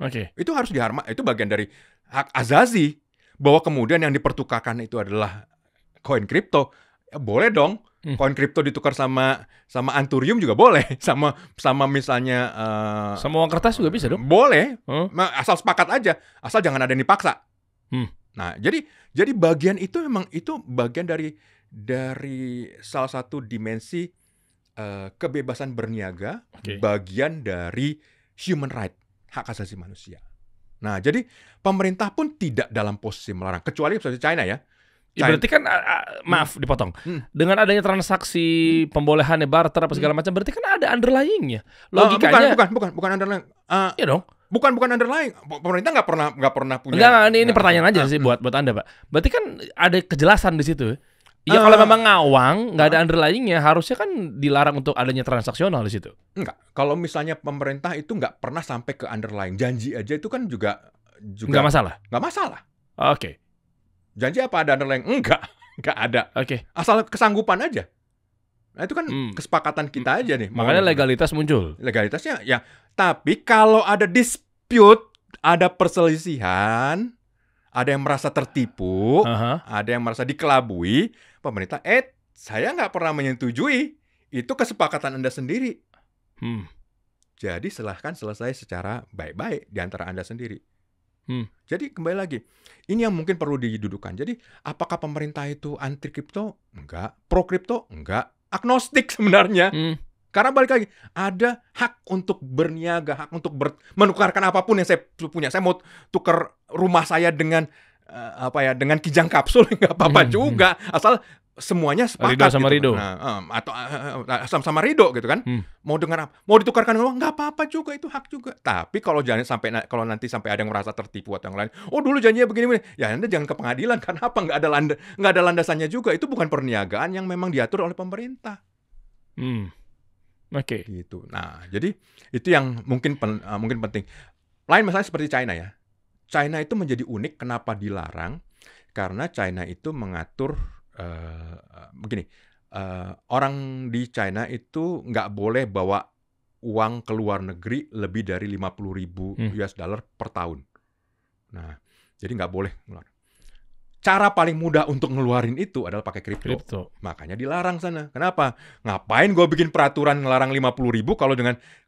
Oke. Itu harus dihormati, itu bagian dari hak azazi. Bahwa kemudian yang dipertukarkan itu adalah koin kripto, ya boleh dong. Koin kripto ditukar sama anturium juga boleh, sama misalnya sama uang kertas juga bisa dong. Boleh, asal sepakat aja, asal jangan ada yang dipaksa. Nah, jadi bagian itu memang itu bagian dari salah satu dimensi kebebasan berniaga, bagian dari human right, hak asasi manusia. Nah, jadi pemerintah pun tidak dalam posisi melarang, kecuali seperti China ya. Ya, berarti kan maaf dipotong. Dengan adanya transaksi pembolehan barter apa segala macam, berarti kan ada underlying-nya. Logikanya bukan underlying. Iya dong. Bukan underlying. Pemerintah nggak pernah punya. Enggak, ini pertanyaan aja sih buat Anda, Pak. Berarti kan ada kejelasan di situ. Ya kalau memang ngawang, nggak ada underlying-nya, harusnya kan dilarang untuk adanya transaksional di situ. Enggak. Kalau misalnya pemerintah itu nggak pernah sampai ke underlying, janji aja itu kan juga nggak masalah. Nggak masalah. Oke. Janji apa ada underlying? Enggak ada. Oke. Asal kesanggupan aja. Nah itu kan kesepakatan kita aja nih. Makanya legalitas muncul. Legalitasnya ya. Tapi kalau ada dispute, ada perselisihan, ada yang merasa tertipu, ada yang merasa dikelabui, pemerintah, saya nggak pernah menyetujui. Itu kesepakatan Anda sendiri. Jadi silahkan selesai secara baik-baik di antara Anda sendiri. Jadi kembali lagi, ini yang mungkin perlu didudukan. Jadi apakah pemerintah itu anti kripto? Enggak. Pro kripto? Enggak. Agnostik sebenarnya. Karena balik lagi, ada hak untuk berniaga, hak untuk menukarkan apapun yang saya punya. Saya mau tukar rumah saya dengan dengan kijang kapsul, nggak apa-apa juga. Asal semuanya sepakat Ridho sama gitu. Ridho. Nah, atau sama-sama ridho gitu kan. Mau dengan apa? Mau ditukarkan uang nggak apa-apa juga, itu hak juga. Tapi kalau jangan sampai kalau nanti sampai ada yang merasa tertipu atau yang lain, oh dulu janjinya begini, ya Anda jangan ke pengadilan. Kenapa? Nggak ada landasannya juga. Itu bukan perniagaan yang memang diatur oleh pemerintah. Oke. Gitu. Nah, jadi itu yang mungkin penting. Lain masalah seperti China ya. China itu menjadi unik. Kenapa dilarang? Karena China itu mengatur begini, orang di China itu nggak boleh bawa uang ke luar negeri lebih dari 50.000 US dollar per tahun. Nah, jadi nggak boleh ngeluarin. Cara paling mudah untuk ngeluarin itu adalah pakai kripto. Makanya dilarang sana. Kenapa? Ngapain gue bikin peraturan ngelarang 50.000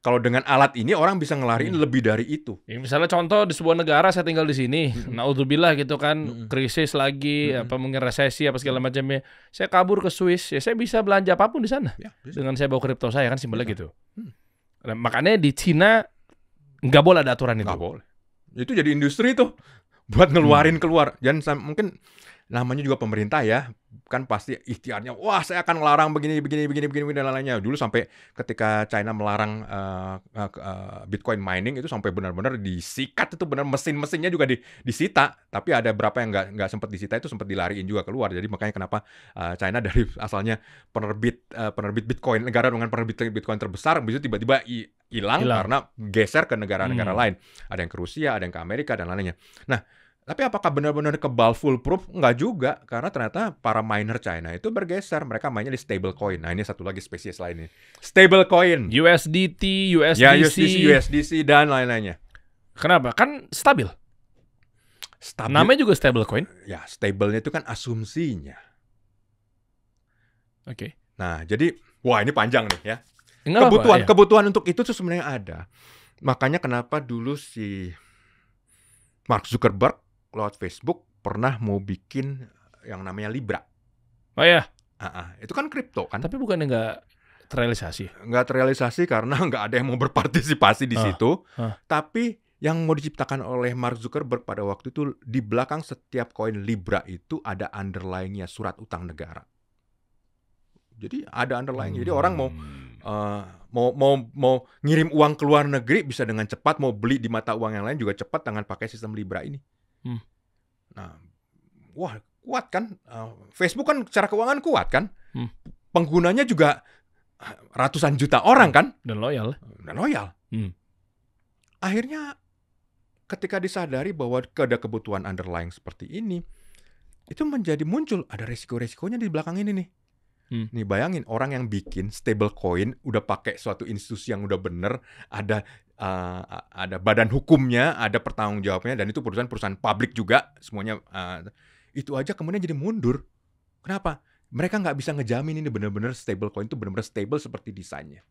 kalau dengan alat ini orang bisa ngelarin lebih dari itu. Ya, misalnya contoh di sebuah negara saya tinggal di sini, naudzubillah gitu kan, krisis lagi, mungkin resesi apa segala macamnya. Saya kabur ke Swiss, ya saya bisa belanja apapun di sana. Ya, dengan saya bawa kripto saya kan simpelnya gitu. Nah, makanya di Cina nggak boleh ada aturan itu. Nggak boleh. Itu jadi industri tuh. Buat ngeluarin keluar. Dan mungkin namanya juga pemerintah ya, kan pasti ikhtiarnya, wah saya akan melarang begini dan lainnya. Dulu sampai ketika China melarang Bitcoin mining itu sampai benar-benar disikat, itu benar mesinnya juga disita. Tapi ada berapa yang nggak sempat disita, itu sempat dilariin juga keluar. Jadi makanya kenapa China dari asalnya penerbit Bitcoin, negara dengan penerbit Bitcoin terbesar, bisa tiba-tiba hilang karena geser ke negara-negara lain. Ada yang ke Rusia, ada yang ke Amerika dan lainnya. Nah, tapi apakah benar-benar kebal foolproof? Enggak juga, karena ternyata para miner China itu bergeser. Mereka mainnya di stablecoin. Nah, ini satu lagi spesies lainnya. Stablecoin. USDT, USDC. Ya, USDC dan lain-lainnya. Kenapa? Kan stabil. Namanya juga stablecoin. Ya, stabilnya itu kan asumsinya. Oke. Nah, jadi, wah ini panjang nih ya. Kebutuhan untuk itu tuh sebenarnya ada. Makanya kenapa dulu si Mark Zuckerberg lewat Facebook pernah mau bikin yang namanya Libra. Oh ya? Itu kan kripto kan. Tapi bukannya nggak terrealisasi? Nggak terrealisasi karena nggak ada yang mau berpartisipasi di situ. Tapi yang mau diciptakan oleh Mark Zuckerberg pada waktu itu, di belakang setiap koin Libra itu ada underlying-nya surat utang negara. Jadi ada underlying. Jadi orang mau ngirim uang ke luar negeri bisa dengan cepat, mau beli di mata uang yang lain juga cepat dengan pakai sistem Libra ini. Nah, wah kuat kan? Facebook kan secara keuangan kuat kan? Penggunanya juga ratusan juta orang kan? Dan loyal. Akhirnya ketika disadari bahwa ada kebutuhan underlying seperti ini, itu menjadi muncul ada resiko-resikonya di belakang ini nih. Nih bayangin orang yang bikin stablecoin udah pakai suatu institusi yang udah bener, ada badan hukumnya, ada pertanggungjawabnya, dan itu perusahaan publik juga semuanya. Itu aja kemudian jadi mundur. Kenapa? Mereka nggak bisa ngejamin ini bener-bener stablecoin itu bener-bener stable seperti desainnya.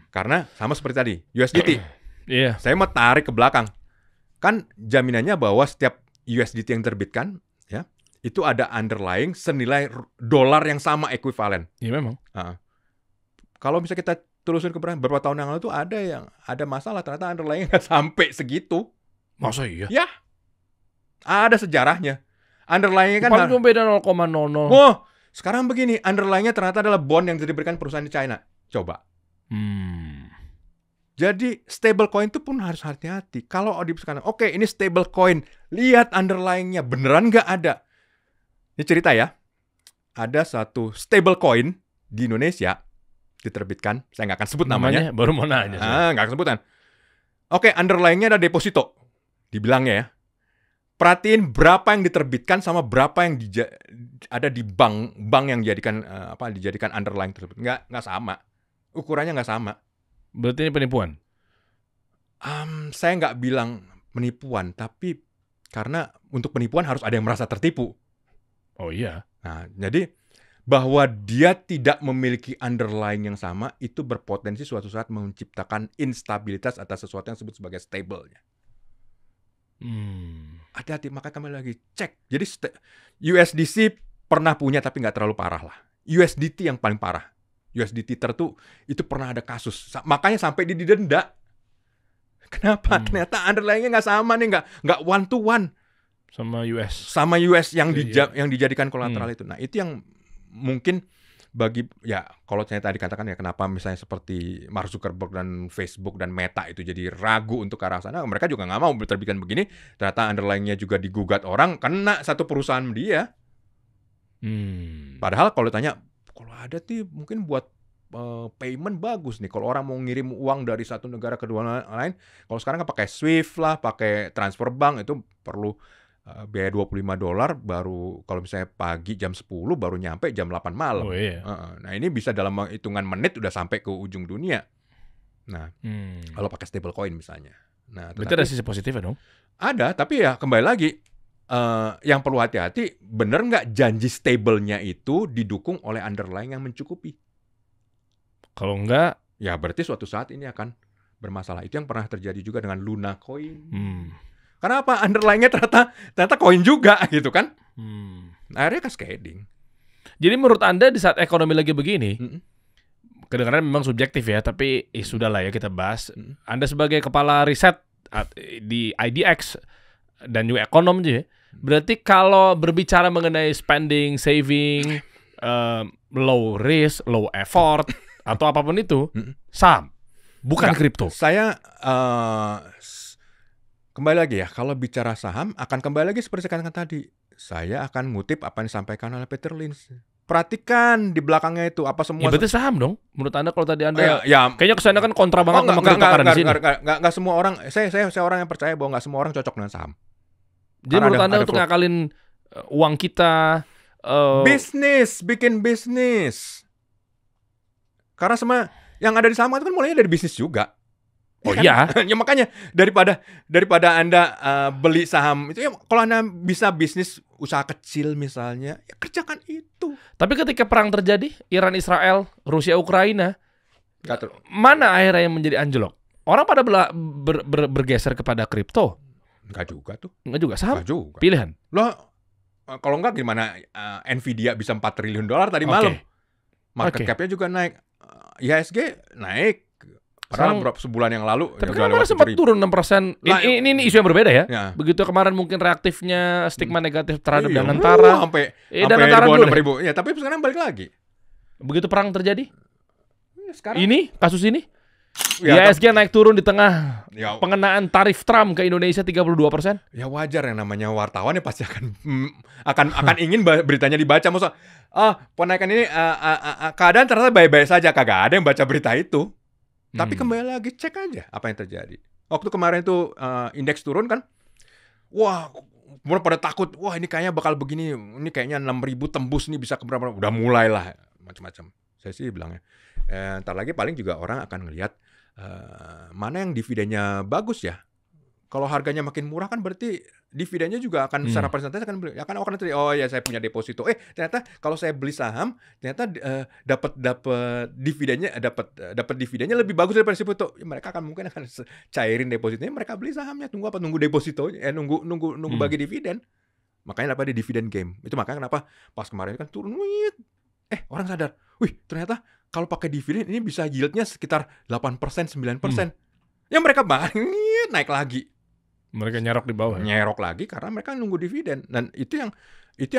Karena sama seperti tadi USDT. Saya mau tarik ke belakang. Kan jaminannya bahwa setiap USDT yang terbitkan, ya, itu ada underlying senilai dolar yang sama ekuivalen. Iya memang. Kalau bisa kita telusur ke beberapa tahun yang lalu tuh ada masalah, ternyata underlying nggak sampai segitu. Masa iya? Ya, ada sejarahnya. Underlying kan paling cuma beda 0,00. Oh, sekarang begini, underlying-nya ternyata adalah bond yang diberikan perusahaan di China. Coba. Jadi stablecoin itu pun harus hati-hati. Kalau sekarang, oke, ini stablecoin, lihat underlying-nya beneran nggak ada. Ini cerita ya, ada satu stablecoin di Indonesia diterbitkan, saya nggak akan sebut namanya. Baru mau nanya. Nggak akan sebutan. Oke, underlying-nya ada deposito, dibilangnya ya. Perhatiin berapa yang diterbitkan sama berapa yang ada di bank yang dijadikan underlying tersebut. Nggak sama, ukurannya nggak sama. Berarti ini penipuan? Saya nggak bilang penipuan, tapi karena untuk penipuan harus ada yang merasa tertipu. Oh iya. Nah, jadi bahwa dia tidak memiliki underlying yang sama itu berpotensi suatu saat menciptakan instabilitas atas sesuatu yang disebut sebagai stable-nya. Hati-hati, maka kembali lagi cek. Jadi USDC pernah punya tapi nggak terlalu parah lah. USDT yang paling parah. USDT itu pernah ada kasus. Makanya sampai didenda. Kenapa? Ternyata underlying-nya nggak sama nih, nggak one to one. sama US yang yang dijadikan kolateral itu. Nah, itu yang mungkin bagi kalau saya tadi katakan ya, kenapa misalnya seperti Mark Zuckerberg dan Facebook dan Meta itu jadi ragu untuk ke arah sana, mereka juga nggak mau terbitkan begini, ternyata underlying-nya juga digugat orang, kena satu perusahaan dia. Padahal kalau ditanya, kalau ada tuh mungkin buat payment bagus nih, kalau orang mau ngirim uang dari satu negara ke dua lain, kalau sekarang kan pakai Swift lah, pakai transfer bank, itu perlu biaya $25 baru, kalau misalnya pagi jam 10 baru nyampe jam 8 malam. Nah, ini bisa dalam hitungan menit udah sampai ke ujung dunia. Nah, kalau pakai stablecoin misalnya. Nah, berarti ada sisi positifnya dong? Ada, tapi ya kembali lagi, yang perlu hati-hati, bener nggak janji stable-nya itu didukung oleh underlying yang mencukupi? Kalau enggak, ya berarti suatu saat ini akan bermasalah. Itu yang pernah terjadi juga dengan Luna Coin. Kenapa? Underlying-nya ternyata koin juga gitu kan. Akhirnya cascading. Jadi menurut Anda di saat ekonomi lagi begini, kedengaran memang subjektif ya, tapi sudahlah ya kita bahas. Anda sebagai kepala riset di IDX dan juga ekonom juga, berarti kalau berbicara mengenai spending, saving, low risk, low effort, atau apapun itu, saham, bukan kripto. Saya kembali lagi ya, kalau bicara saham, akan kembali lagi seperti saya katakan tadi. Saya akan ngutip apa yang disampaikan oleh Peter Lynch. Perhatikan di belakangnya itu, apa semua... Ya berarti saham dong, menurut Anda kalau tadi Anda... kayaknya kesana kan kontra banget sama cryptocurrency di sini. Nggak semua orang, saya orang yang percaya bahwa nggak semua orang cocok dengan saham. Jadi menurut Anda untuk ngakalin uang kita... bisnis, bikin bisnis. Karena semua yang ada di saham itu kan mulainya dari bisnis juga. Ya, ya makanya daripada Anda beli saham itu, ya kalau Anda bisa bisnis usaha kecil misalnya, ya kerjakan itu. Tapi ketika perang terjadi, Iran Israel, Rusia Ukraina, mana akhirnya yang menjadi anjlok? Orang pada bergeser kepada kripto. Enggak juga tuh. Enggak juga, saham. Enggak juga. Pilihan. Loh, kalau enggak gimana Nvidia bisa $4 triliun tadi malam. Market cap-nya juga naik. IHSG naik. Padahal berapa sebulan yang lalu. Tapi kemarin sempat turun 6%. Ini isu yang berbeda ya. Begitu kemarin mungkin reaktifnya stigma negatif terhadap Danantara. Sampai Danantara dulu. Ya, tapi sekarang balik lagi. Begitu perang terjadi. Sekarang. Ini, kasus ini. IHSG naik turun di tengah pengenaan tarif Trump ke Indonesia 32%. Ya wajar, yang namanya wartawan ya pasti akan ingin beritanya dibaca. Maksudnya, penaikan ini keadaan ternyata baik-baik saja. Kagak ada yang baca berita itu. Tapi kembali lagi, cek aja apa yang terjadi. Waktu kemarin itu indeks turun kan, wah, pada takut, wah ini kayaknya bakal begini, ini kayaknya 6.000 tembus nih bisa ke berapa, udah mulailah macam-macam. Saya sih bilangnya, ntar lagi paling juga orang akan ngelihat mana yang dividennya bagus ya. Kalau harganya makin murah kan berarti dividennya juga akan secara persentase akan beli. Ya kan orang nanti, oh ya saya punya deposito. Ternyata kalau saya beli saham, ternyata dapat dividennya lebih bagus daripada deposito. Ya, mereka mungkin akan cairin depositonya, mereka beli sahamnya. Tunggu apa? Nunggu depositonya, nunggu bagi dividen. Makanya kenapa di dividen game. Itu makanya kenapa pas kemarin kan turun, orang sadar, ternyata kalau pakai dividen ini bisa yieldnya sekitar 8%, 9%. Ya mereka naik lagi. Mereka nyerok di bawah. Nyerok lagi karena mereka nunggu dividen. Dan itu yang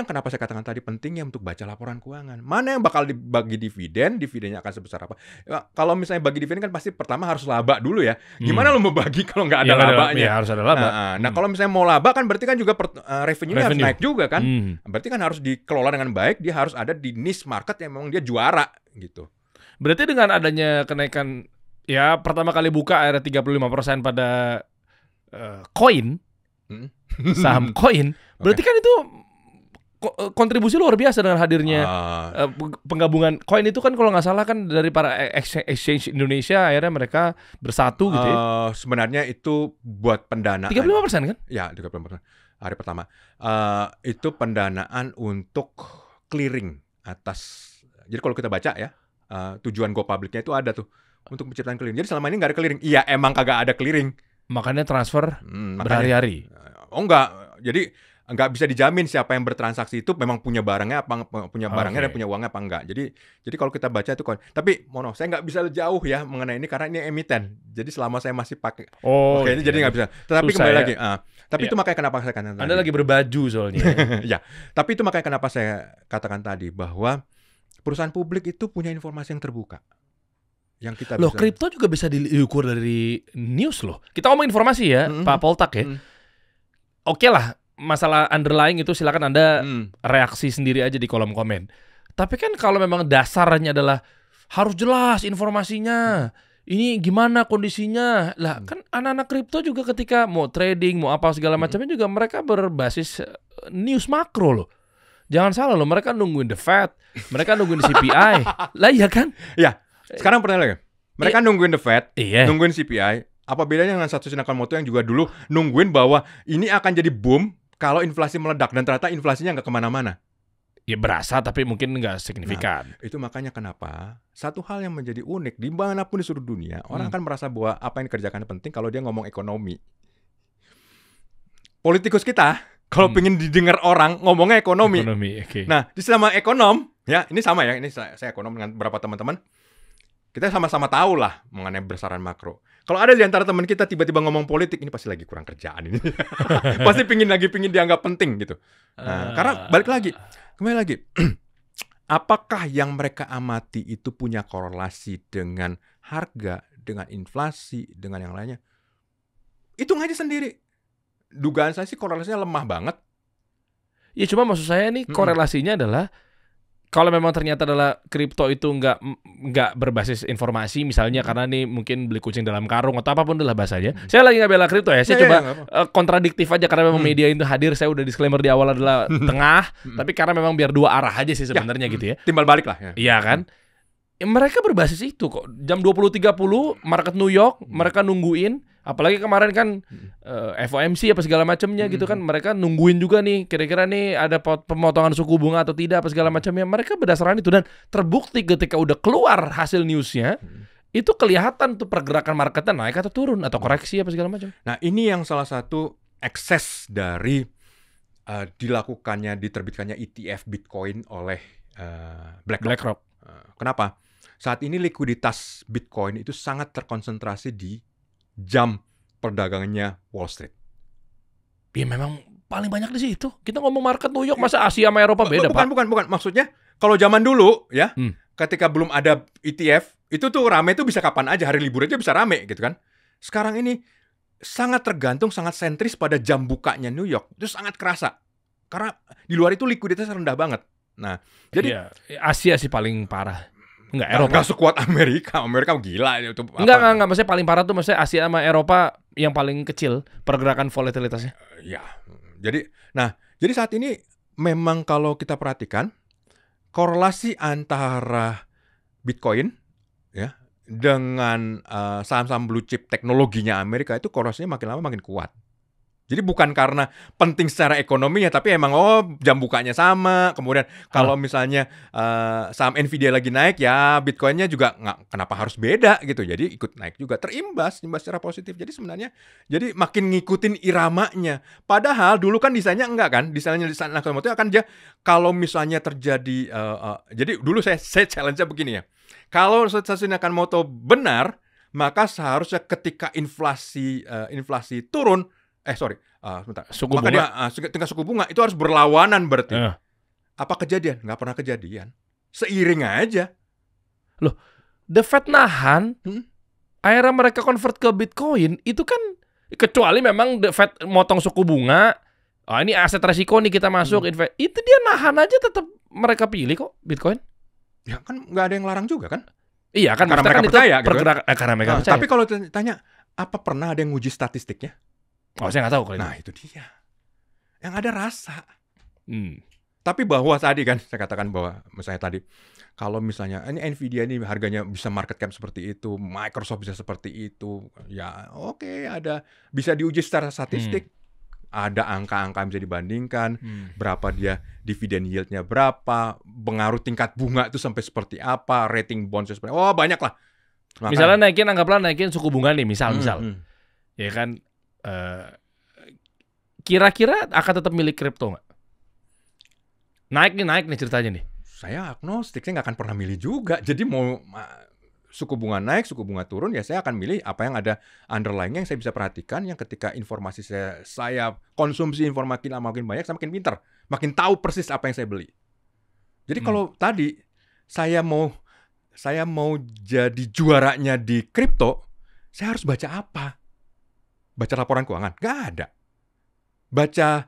kenapa saya katakan tadi pentingnya untuk baca laporan keuangan. Mana yang bakal dibagi dividen, dividennya akan sebesar apa. Ya, kalau misalnya bagi dividen kan pasti pertama harus laba dulu ya. Gimana lo mau bagi kalau nggak ada labanya? Ya harus ada laba. Nah, kalau misalnya mau laba kan berarti kan juga revenue-nya harus naik juga kan. Berarti kan harus dikelola dengan baik, dia harus ada di niche market yang memang dia juara gitu. Berarti dengan adanya kenaikan, ya pertama kali buka akhirnya 35% pada koin, saham koin, berarti kan itu kontribusi luar biasa dengan hadirnya penggabungan koin itu kan, kalau nggak salah kan dari para exchange Indonesia akhirnya mereka bersatu gitu ya. Sebenarnya itu buat pendanaan. 35% kan? Ya, 35% hari pertama. Itu pendanaan untuk clearing atas. Jadi kalau kita baca ya, tujuan go publicnya itu ada tuh untuk menciptakan clearing. Jadi selama ini nggak ada clearing. Iya, emang kagak ada clearing. Makanya transfer berhari-hari. Oh enggak. Jadi nggak bisa dijamin siapa yang bertransaksi itu memang punya barangnya apa, punya barangnya dan punya uangnya apa enggak. Jadi kalau kita baca itu, tapi saya nggak bisa jauh ya mengenai ini karena ini emiten. Jadi selama saya masih pakai, ini jadi nggak bisa. Tapi susah, kembali lagi, tapi itu makanya kenapa saya katakan Anda lagi berbaju soalnya. Ya, tapi itu makanya kenapa saya katakan tadi bahwa perusahaan publik itu punya informasi yang terbuka. Yang kita kripto juga bisa diukur dari news loh. Kita ngomong informasi ya, Pak Poltak ya. Oke lah, masalah underlying itu silakan Anda reaksi sendiri aja di kolom komen. Tapi kan kalau memang dasarnya adalah harus jelas informasinya. Ini gimana kondisinya? Lah kan anak-anak kripto juga ketika mau trading, mau apa segala macamnya juga mereka berbasis news makro loh. Jangan salah loh, mereka nungguin the Fed, mereka nungguin CPI. Lah iya kan? Ya. Sekarang pertanyaan lagi. Mereka nungguin the Fed, nungguin CPI. Apa bedanya dengan Satoshi Nakamoto yang juga dulu nungguin bahwa ini akan jadi boom kalau inflasi meledak dan ternyata inflasinya nggak kemana-mana. Ya berasa tapi mungkin nggak signifikan. Nah, itu makanya kenapa satu hal yang menjadi unik dimanapun di seluruh dunia, orang akan merasa bahwa apa yang dikerjakan penting kalau dia ngomong ekonomi. Politikus kita kalau pengen didengar orang ngomongnya ekonomi. Okay. Nah, di sama ekonom, ya ini sama ya, ini saya ekonom dengan beberapa teman-teman. Kita sama-sama tahu lah mengenai besaran makro. Kalau ada di antara teman kita tiba-tiba ngomong politik, ini pasti lagi kurang kerjaan ini. Pasti pingin dianggap penting gitu. Nah, karena kembali lagi. Apakah yang mereka amati itu punya korelasi dengan harga, dengan inflasi, dengan yang lainnya? Hitung aja sendiri. Dugaan saya sih korelasinya lemah banget. Ya cuma maksud saya nih korelasinya adalah kalau memang ternyata adalah kripto itu nggak berbasis informasi, misalnya karena nih mungkin beli kucing dalam karung atau apapun itulah bahasanya. Saya lagi nggak bela kripto ya, saya coba kontradiktif aja karena memang media itu hadir. Saya udah disclaimer di awal adalah tengah, tapi karena memang biar dua arah aja sih sebenarnya gitu ya. Timbal balik lah. Iya kan? Mereka berbasis itu kok. Jam 20.30 market New York, mereka nungguin. Apalagi kemarin kan FOMC apa segala macamnya gitu kan, mereka nungguin juga nih kira-kira nih ada pemotongan suku bunga atau tidak apa segala macamnya. Mereka berdasarkan itu dan terbukti ketika udah keluar hasil newsnya itu kelihatan tuh pergerakan marketnya naik atau turun atau koreksi apa segala macam. Nah ini yang salah satu ekses dari diterbitkannya ETF Bitcoin oleh BlackRock. Kenapa? Saat ini likuiditas Bitcoin itu sangat terkonsentrasi di jam perdagangannya Wall Street. Ya memang paling banyak di situ. Kita ngomong market New York, masa Asia sama Eropa beda, Pak? Bukan. Maksudnya kalau zaman dulu ya, ketika belum ada ETF, itu tuh rame tuh bisa kapan aja, hari libur aja bisa rame gitu kan. Sekarang ini sangat tergantung, sangat sentris pada jam bukanya New York. Itu sangat kerasa. Karena di luar itu likuiditas rendah banget. Nah, jadi Asia sih paling parah. Enggak, Eropa. Enggak sekuat Amerika. Amerika gila itu. Enggak, maksudnya paling parah tuh maksudnya Asia sama Eropa yang paling kecil pergerakan volatilitasnya. Ya. Jadi saat ini memang kalau kita perhatikan korelasi antara Bitcoin ya dengan saham-saham blue chip teknologinya Amerika itu korelasinya makin lama makin kuat. Jadi bukan karena penting secara ekonominya, tapi emang jam bukanya sama. Kemudian kalau misalnya saham Nvidia lagi naik, ya Bitcoinnya juga kenapa harus beda gitu. Jadi ikut naik juga, terimbas secara positif. Jadi sebenarnya makin ngikutin iramanya. Padahal dulu kan desainnya enggak kan, desainnya Nakamoto akan dia kalau misalnya terjadi. Jadi dulu saya challenge-nya begini ya. Kalau Satoshi Nakamoto benar, maka seharusnya ketika inflasi turun. Sebentar. Tingkat suku bunga itu harus berlawanan berarti. Apa kejadian? Nggak pernah kejadian. Seiring aja. Loh, the Fed nahan, akhirnya mereka convert ke Bitcoin, itu kan kecuali memang the Fed motong suku bunga, ini aset resiko nih kita masuk, itu dia nahan aja tetap mereka pilih kok Bitcoin. Ya kan nggak ada yang larang juga kan? Iya kan, karena mereka percaya gitu kan? Karena mereka percaya. Tapi kalau tanya, apa pernah ada yang nguji statistiknya? Saya nggak tahu kalau itu dia. Yang ada rasa. Tapi bahwa tadi kan saya katakan bahwa misalnya tadi kalau misalnya ini Nvidia ini harganya bisa market cap seperti itu, Microsoft bisa seperti itu, ya oke, ada bisa diuji secara statistik. Ada angka-angka yang bisa dibandingkan, berapa dia dividen yieldnya berapa, pengaruh tingkat bunga itu sampai seperti apa, rating bonds seperti banyak lah. Misalnya anggaplah naikin suku bunga nih, misal. Ya kan Kira-kira akan tetap milih kripto nggak? Naik nih ceritanya nih. Saya agnostik, saya nggak akan pernah milih juga. Jadi mau suku bunga naik, suku bunga turun, ya saya akan milih apa yang ada underlying-nya yang saya bisa perhatikan, yang ketika informasi saya konsumsi informasi makin banyak, saya makin pintar, makin tahu persis apa yang saya beli. Jadi kalau tadi saya mau jadi juaranya di kripto, saya harus baca apa? Baca laporan keuangan? Nggak ada. Baca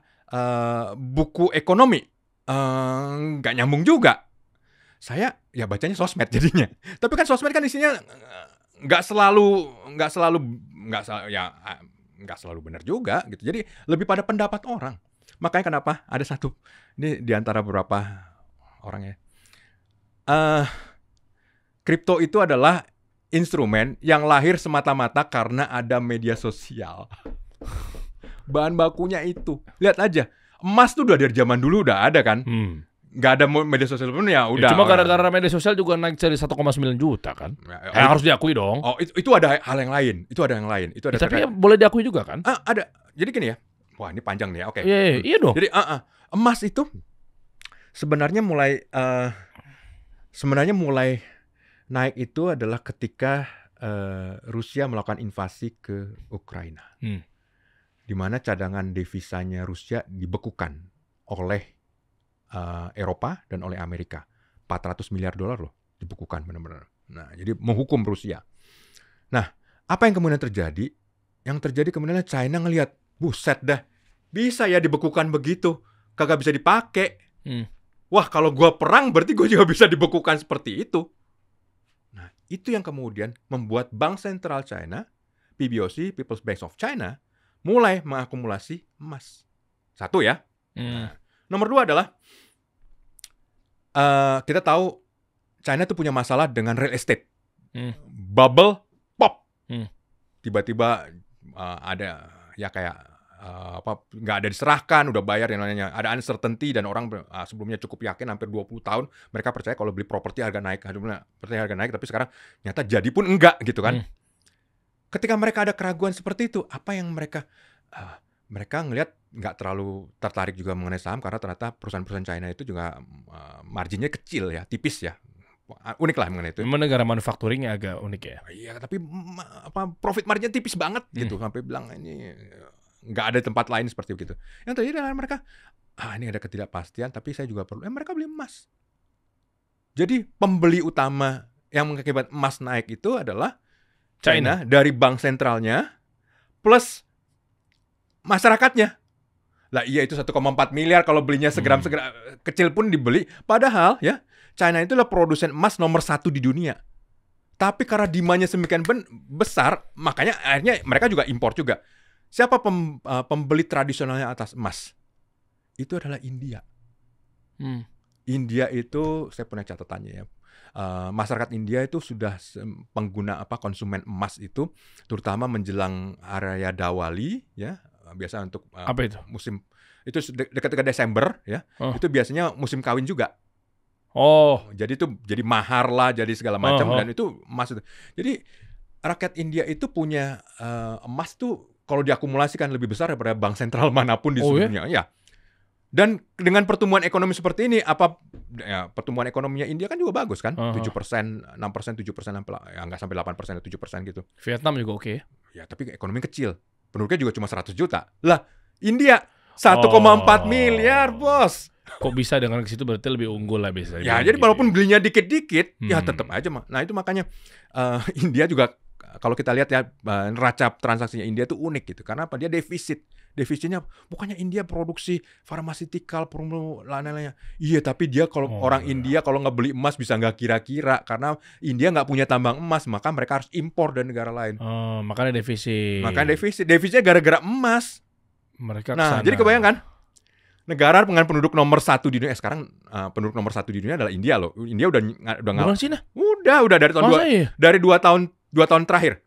buku ekonomi? Nggak nyambung juga. Saya ya bacanya sosmed jadinya. Tapi kan sosmed kan isinya nggak selalu benar juga gitu. Jadi lebih pada pendapat orang. Makanya kenapa ada satu ini di antara beberapa orang ya. Kripto itu adalah instrumen yang lahir semata-mata karena ada media sosial. Bahan bakunya itu. Lihat aja. Emas tuh udah dari zaman dulu udah ada kan. Nggak ada media sosial pun ya udah. Cuma gara-gara media sosial juga naik dari 1,9 juta kan. Harus diakui dong. Oh, itu ada hal yang lain. Itu ada yang lain. Itu ada tapi boleh diakui juga kan? Ada. Jadi gini ya. Wah, ini panjang nih ya. Oke. Iya dong. Jadi emas itu sebenarnya mulai naik itu adalah ketika Rusia melakukan invasi ke Ukraina. Di mana cadangan devisanya Rusia dibekukan oleh Eropa dan oleh Amerika. 400 miliar dolar loh dibekukan benar-benar. Nah, jadi menghukum Rusia. Nah, apa yang kemudian terjadi? Yang terjadi kemudian China ngelihat, buset dah, bisa ya dibekukan begitu, kagak bisa dipakai. Wah, kalau gua perang berarti gua juga bisa dibekukan seperti itu. Nah, itu yang kemudian membuat Bank Sentral China, PBOC, People's Bank of China, mulai mengakumulasi emas. Satu ya. Nah, nomor dua adalah kita tahu China tuh punya masalah dengan real estate. Bubble pop. Tiba-tiba ada ya kayak nggak ada diserahkan, udah bayar yang namanya ada uncertainty dan orang sebelumnya cukup yakin hampir 20 tahun mereka percaya kalau beli properti harga naik, tapi sekarang nyata jadi pun enggak gitu kan. Ketika mereka ada keraguan seperti itu, apa yang mereka ngelihat nggak terlalu tertarik juga mengenai saham karena ternyata perusahaan-perusahaan China itu juga marginnya kecil ya, tipis ya. Unik lah mengenai itu. Memang negara manufacturingnya agak unik ya. Iya, tapi profit marginnya tipis banget gitu. Sampai bilang ini nggak ada tempat lain seperti begitu. Yang terjadi adalah mereka, ini ada ketidakpastian, tapi saya juga perlu. Mereka beli emas. Jadi pembeli utama yang mengakibatkan emas naik itu adalah China dari bank sentralnya plus masyarakatnya. Lah iya itu 1,4 miliar kalau belinya segram kecil pun dibeli. Padahal ya China itu adalah produsen emas nomor 1 di dunia. Tapi karena demandnya semakin besar, makanya akhirnya mereka juga impor juga. Siapa pembeli tradisionalnya atas emas? Itu adalah India. India itu saya punya catatannya ya. Masyarakat India itu sudah pengguna konsumen emas itu terutama menjelang area Diwali ya, biasa untuk apa itu? Musim itu dekat-dekat Desember ya. Itu biasanya musim kawin juga. Jadi itu jadi mahar lah, jadi segala macam dan itu emas itu. Jadi rakyat India itu punya emas tuh kalau diakumulasikan lebih besar daripada bank sentral manapun di seluruh dunia. Ya. Dan dengan pertumbuhan ekonomi seperti ini, pertumbuhan ekonominya India kan juga bagus kan? 7%, 6%, 7%, ya nggak sampai 8%, 7% gitu. Vietnam juga oke. Ya, tapi ekonomi kecil. Penduduknya juga cuma 100 juta. Lah, India 1,4 miliar, bos. Kok bisa dengan ke situ berarti lebih unggul lah biasanya. Ya, jadi walaupun belinya dikit-dikit, ya tetap aja. Nah, itu makanya India juga kalau kita lihat ya neraca transaksinya India tuh unik gitu. Karena apa? Dia defisit. Defisitnya bukannya India produksi farmaseutical, lain-lainnya. Iya, tapi dia kalau orang India kalau nggak beli emas bisa nggak kira-kira karena India nggak punya tambang emas, maka mereka harus impor dari negara lain. Makanya defisit. Defisitnya gara-gara emas. Mereka kesana. Nah, jadi kebayang kan? Negara dengan penduduk nomor 1 di dunia sekarang penduduk nomor 1 di dunia adalah India loh. India udah bukan Cina. Udah dari tahun dari 2 tahun terakhir.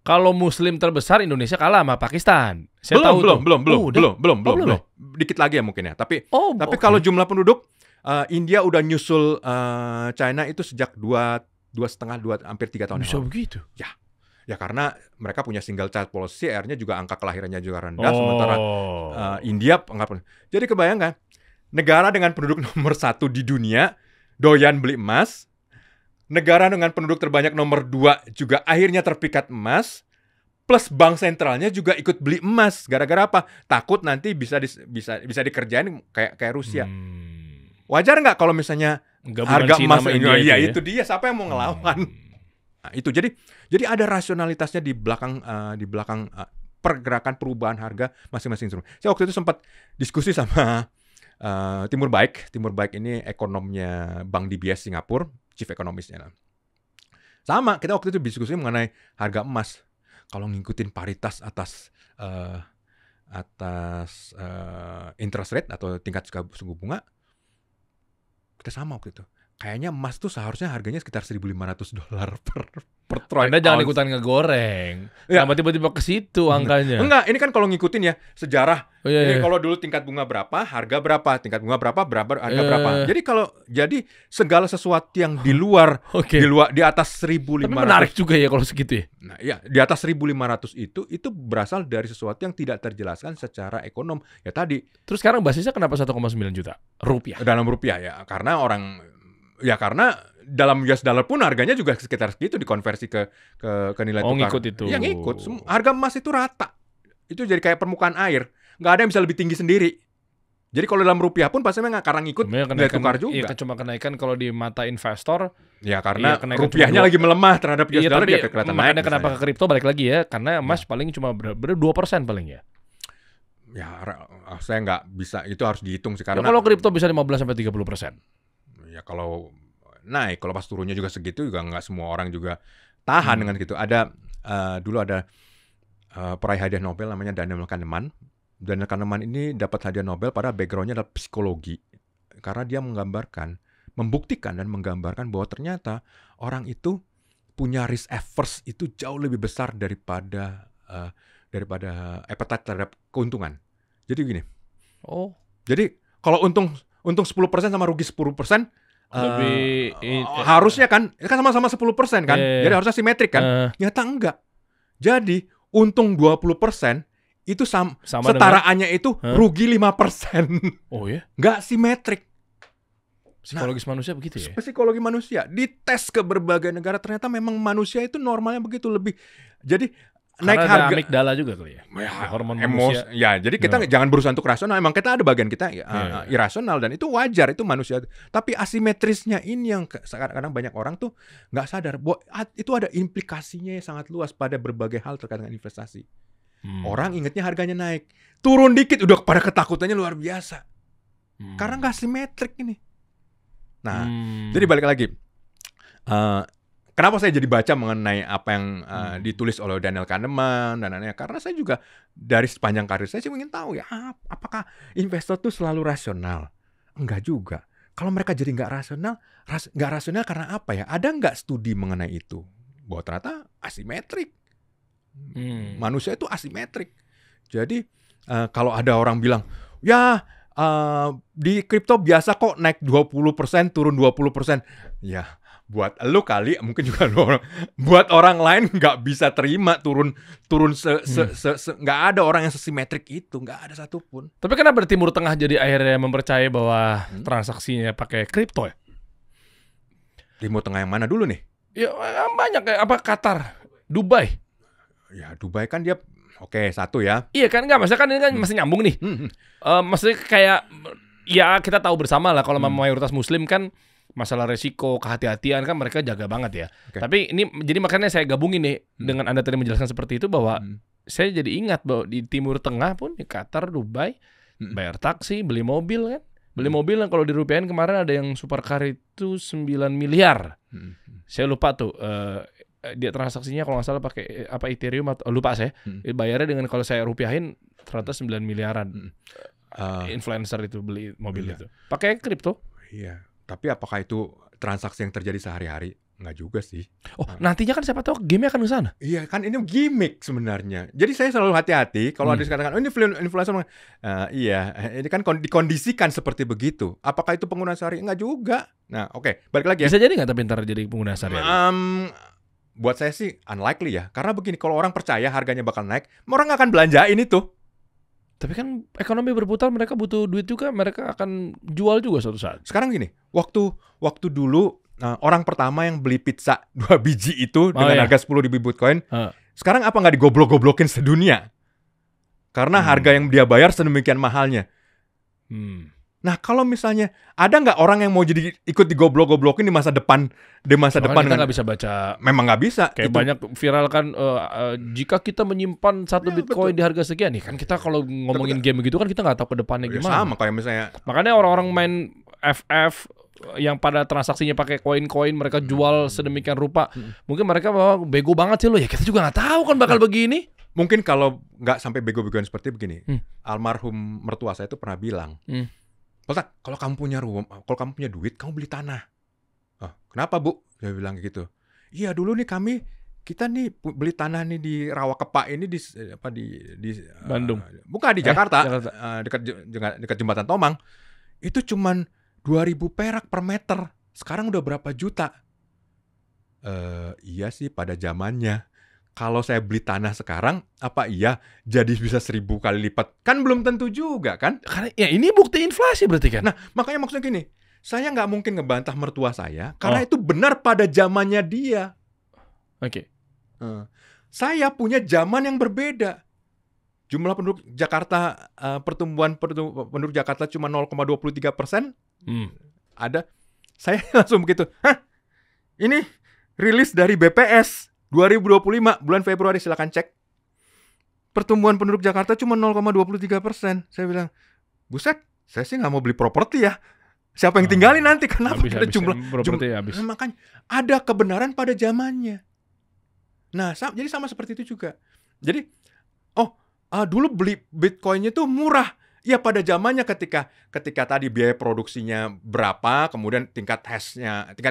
Kalau Muslim terbesar Indonesia kalah sama Pakistan. Saya belum. Dikit lagi ya mungkin ya. Tapi kalau jumlah penduduk India udah nyusul China itu sejak 2,5 hampir 3 tahun. Bisa begitu? Ya. Ya karena mereka punya single child policy, akhirnya juga angka kelahirannya juga rendah, sementara India enggak. Jadi kebayangkan, negara dengan penduduk nomor 1 di dunia doyan beli emas, negara dengan penduduk terbanyak nomor 2 juga akhirnya terpikat emas, plus bank sentralnya juga ikut beli emas. Gara-gara apa? Takut nanti bisa dikerjain kayak Rusia. Wajar nggak kalau misalnya harga emas ini? Ya itu dia, siapa yang mau ngelawan? Nah, itu jadi ada rasionalitasnya di belakang pergerakan perubahan harga masing-masing instrumen. Saya waktu itu sempat diskusi sama Timur Baik ini ekonomnya Bank DBS Singapura, chief economist-nya. Sama, kita waktu itu diskusi mengenai harga emas. Kalau ngikutin paritas atas interest rate atau tingkat suku bunga, kita sama waktu itu. Kayaknya emas tuh seharusnya harganya sekitar $1.500 per troy. Anda jangan ikutan ngegoreng. Ya. Sama tiba-tiba ke situ angkanya. Enggak, ini kan kalau ngikutin ya sejarah. Ini kalau dulu tingkat bunga berapa, harga berapa, tingkat bunga berapa, harga berapa. Jadi segala sesuatu yang di luar di atas 1.500. Tapi menarik juga ya kalau segitu ya. Nah, iya, di atas 1.500 itu berasal dari sesuatu yang tidak terjelaskan secara ekonom. Ya tadi. Terus sekarang basisnya kenapa 1,9 juta rupiah? Dalam rupiah ya, karena dalam US dollar pun harganya juga sekitar segitu, dikonversi ke nilai tukar. Ngikut itu. Ya ngikut. Harga emas itu rata. Itu jadi kayak permukaan air. Nggak ada yang bisa lebih tinggi sendiri. Jadi kalau dalam rupiah pun pasti memang karena ngikut nilai tukar juga. Iya, cuma kenaikan kalau di mata investor. Ya karena rupiahnya lagi melemah terhadap US dollar, dia kelihatan naik. Makanya kenapa ke kripto balik lagi ya? Karena emas paling cuma 2% paling ya. Ya saya nggak bisa, itu harus dihitung sih. Karena kalau kripto bisa 15-30%. Ya kalau naik, kalau pas turunnya juga segitu juga nggak semua orang juga tahan dengan gitu. Dulu ada peraih hadiah Nobel namanya Daniel Kahneman. Daniel Kahneman ini dapat hadiah Nobel pada backgroundnya adalah psikologi, karena dia membuktikan dan menggambarkan bahwa ternyata orang itu punya risk averse itu jauh lebih besar daripada appetite terhadap keuntungan. Jadi gini. Jadi kalau untung 10% sama rugi 10%, harusnya kan sama-sama 10% kan, jadi harusnya simetrik kan, nyata enggak. Jadi untung 20% itu setaraannya itu rugi 5%. Oh ya? Nggak simetrik. Psikologis manusia begitu ya? Psikologi manusia dites ke berbagai negara, ternyata memang manusia itu normalnya begitu lebih. Jadi naik harga amigdala juga kali ya, hormon manusia. Ya, jadi kita jangan berusaha untuk rasional. Emang kita ada bagian kita irasional dan itu wajar, itu manusia. Tapi asimetrisnya ini yang kadang-kadang banyak orang tuh nggak sadar bahwa itu ada implikasinya yang sangat luas pada berbagai hal terkait dengan investasi. Orang ingetnya harganya naik, turun dikit udah pada ketakutannya luar biasa. Karena nggak simetrik ini. Nah, jadi balik lagi. Kenapa saya jadi baca mengenai apa yang ditulis oleh Daniel Kahneman dan lainnya? Karena saya juga dari sepanjang karir saya ingin tahu ya, apakah investor itu selalu rasional? Enggak juga. Kalau mereka jadi nggak rasional karena apa ya? Ada nggak studi mengenai itu? Bahwa ternyata asimetrik. Manusia itu asimetrik. Jadi kalau ada orang bilang, ya di kripto biasa kok naik 20%, turun 20%. Ya, buat lu kali, mungkin juga buat orang lain nggak bisa terima turun nggak ada orang yang sesimetrik itu, nggak ada satupun. Tapi kenapa Timur Tengah jadi akhirnya mempercayai bahwa transaksinya pakai kripto ya? Timur Tengah yang mana dulu nih? Ya banyak kayak apa, Qatar, Dubai. Ya Dubai kan dia satu ya. Iya kan, nggak, maksudnya kan ini kan masih nyambung nih. Maksudnya kayak ya kita tahu bersama lah kalau mayoritas Muslim kan masalah resiko, kehati-hatian kan mereka jaga banget ya. Tapi ini jadi makanya saya gabungin nih dengan Anda tadi menjelaskan seperti itu bahwa saya jadi ingat bahwa di Timur Tengah pun di Qatar, Dubai, bayar taksi, beli mobil kan. Beli mobil yang kalau dirupiahin kemarin ada yang supercar itu 9 miliar. Saya lupa tuh dia transaksinya kalau nggak salah pakai apa Ethereum atau lupa saya. Bayarnya dengan kalau saya rupiahin ternyata 9 miliaran. Influencer itu beli mobil itu. Pakai kripto. Iya. Tapi apakah itu transaksi yang terjadi sehari-hari? Nggak juga sih. Nantinya kan siapa tahu game akan ke sana. Iya, kan ini gimmick sebenarnya. Jadi saya selalu hati-hati kalau ada dikatakan, ini influencer. Iya, ini kan dikondisikan seperti begitu. Apakah itu penggunaan sehari? Nggak juga. Nah, balik lagi ya. Bisa jadi nggak tapi ntar jadi pengguna sehari-hari? buat saya sih unlikely ya. Karena begini, kalau orang percaya harganya bakal naik, orang nggak akan belanjain itu. Tapi kan ekonomi berputar, mereka butuh duit juga, mereka akan jual juga suatu saat. Sekarang gini, waktu dulu orang pertama yang beli pizza 2 biji itu dengan harga 10.000 Bitcoin, sekarang apa nggak digoblok-goblokin sedunia? Karena harga yang dia bayar sedemikian mahalnya. Nah, kalau misalnya ada nggak orang yang mau jadi ikut digoblok-goblokin di masa depan? Kita nggak bisa baca. Memang nggak bisa. Kayak itu banyak viral kan, jika kita menyimpan 1 Bitcoin di harga sekian nih kan, kita kalau ngomongin game gitu kan kita nggak tahu ke depannya gimana. Sama kayak misalnya. Makanya orang-orang main FF yang pada transaksinya pakai koin-koin, mereka jual sedemikian rupa. Mungkin mereka bego banget sih lo, ya kita juga nggak tahu kan bakal begini. Mungkin kalau nggak sampai bego-begoan seperti begini, almarhum mertua saya itu pernah bilang, Poltak, kalau kamu punya duit, kamu beli tanah. Kenapa Bu? Dia bilang gitu. Iya dulu nih kita nih beli tanah nih di Rawakepa ini di Bandung. Bukan di Jakarta. Dekat jembatan Tomang. Itu cuman 2.000 perak per meter. Sekarang udah berapa juta? Iya sih pada zamannya. Kalau saya beli tanah sekarang, apa iya jadi bisa 1.000 kali lipat? Kan belum tentu juga kan? Karena ya ini bukti inflasi berarti kan? Nah, makanya maksudnya gini, saya nggak mungkin ngebantah mertua saya, karena itu benar pada zamannya dia. Oke. Saya punya zaman yang berbeda. Jumlah penduduk Jakarta, pertumbuhan penduduk Jakarta cuma 0,23%. Ada, saya langsung begitu, ini rilis dari BPS. 2025 bulan Februari, silakan cek. Pertumbuhan penduduk Jakarta cuma 0,23%. Saya bilang, buset, saya sih nggak mau beli properti ya. Siapa yang tinggalin nanti? Kenapa kita jumlah habis. Nah, makanya ada kebenaran pada zamannya. Nah, jadi sama seperti itu juga. Jadi, dulu beli Bitcoinnya tuh murah. Ya pada zamannya ketika tadi biaya produksinya berapa, kemudian tingkat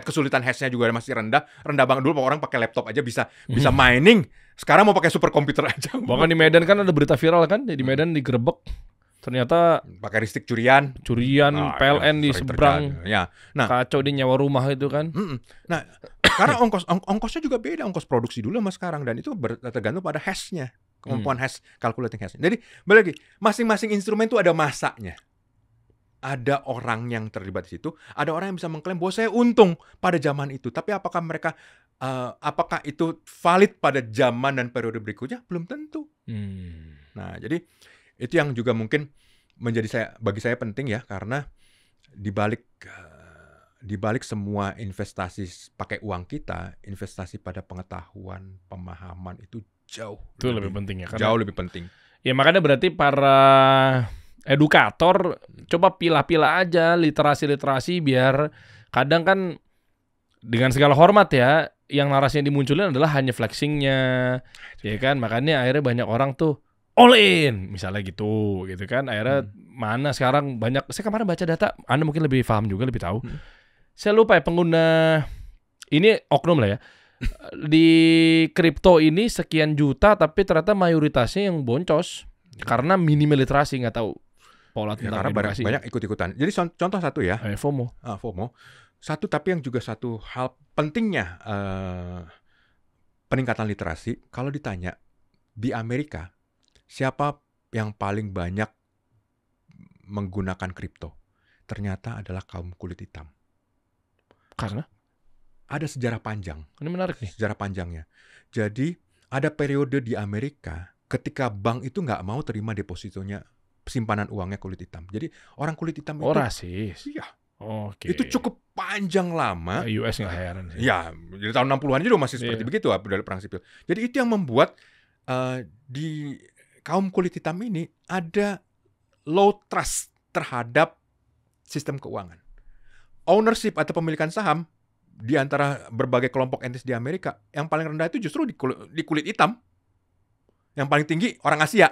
kesulitan hashnya juga masih rendah banget. Dulu orang pakai laptop aja bisa mining. Sekarang mau pakai superkomputer aja. Bahkan di Medan kan ada berita viral kan, di Medan digerebek. Ternyata pakai listrik curian, PLN di seberang. Ya. Nah, kacau di nyawa rumah itu kan. Nah, karena ongkosnya juga beda, ongkos produksi dulu sama sekarang, dan itu tergantung pada hashnya. Kemampuan hash, calculating hash. Jadi, balik lagi, masing-masing instrumen itu ada masanya. Ada orang yang terlibat di situ, ada orang yang bisa mengklaim bahwa saya untung pada zaman itu. Tapi apakah itu valid pada zaman dan periode berikutnya? Belum tentu. Nah, jadi itu yang juga mungkin bagi saya penting ya, karena di balik semua investasi pakai uang kita, investasi pada pengetahuan, pemahaman itu jauh lebih penting ya. Jauh lebih penting. Ya makanya berarti para edukator coba pilah-pilah aja literasi biar kadang kan dengan segala hormat ya, yang narasinya dimunculin adalah hanya flexingnya, ya kan. Makanya akhirnya banyak orang tuh all in misalnya gitu kan. Akhirnya mana sekarang banyak, saya kemarin baca data, Anda mungkin lebih paham juga, lebih tahu. Saya lupa ya pengguna, ini oknum lah ya, di kripto ini sekian juta, tapi ternyata mayoritasnya yang boncos karena minim literasi, nggak tahu pola tentang edukasi. Banyak ikut-ikutan. Jadi contoh satu ya, FOMO. Satu, tapi yang juga satu hal pentingnya peningkatan literasi. Kalau ditanya di Amerika siapa yang paling banyak menggunakan kripto, ternyata adalah kaum kulit hitam. Karena ada sejarah panjang. Ini menarik nih. Sejarah panjangnya. Jadi ada periode di Amerika ketika bank itu nggak mau terima depositonya, simpanan uangnya kulit hitam. Jadi orang kulit hitam itu rasis. Iya. Oke. Itu cukup panjang lama. US nggak heran sih. Ya, dari tahun 60-an juga masih seperti begitu dari perang sipil. Jadi itu yang membuat di kaum kulit hitam ini ada low trust terhadap sistem keuangan. Ownership atau pemilikan saham di antara berbagai kelompok etis di Amerika, yang paling rendah itu justru di kulit hitam. Yang paling tinggi orang Asia.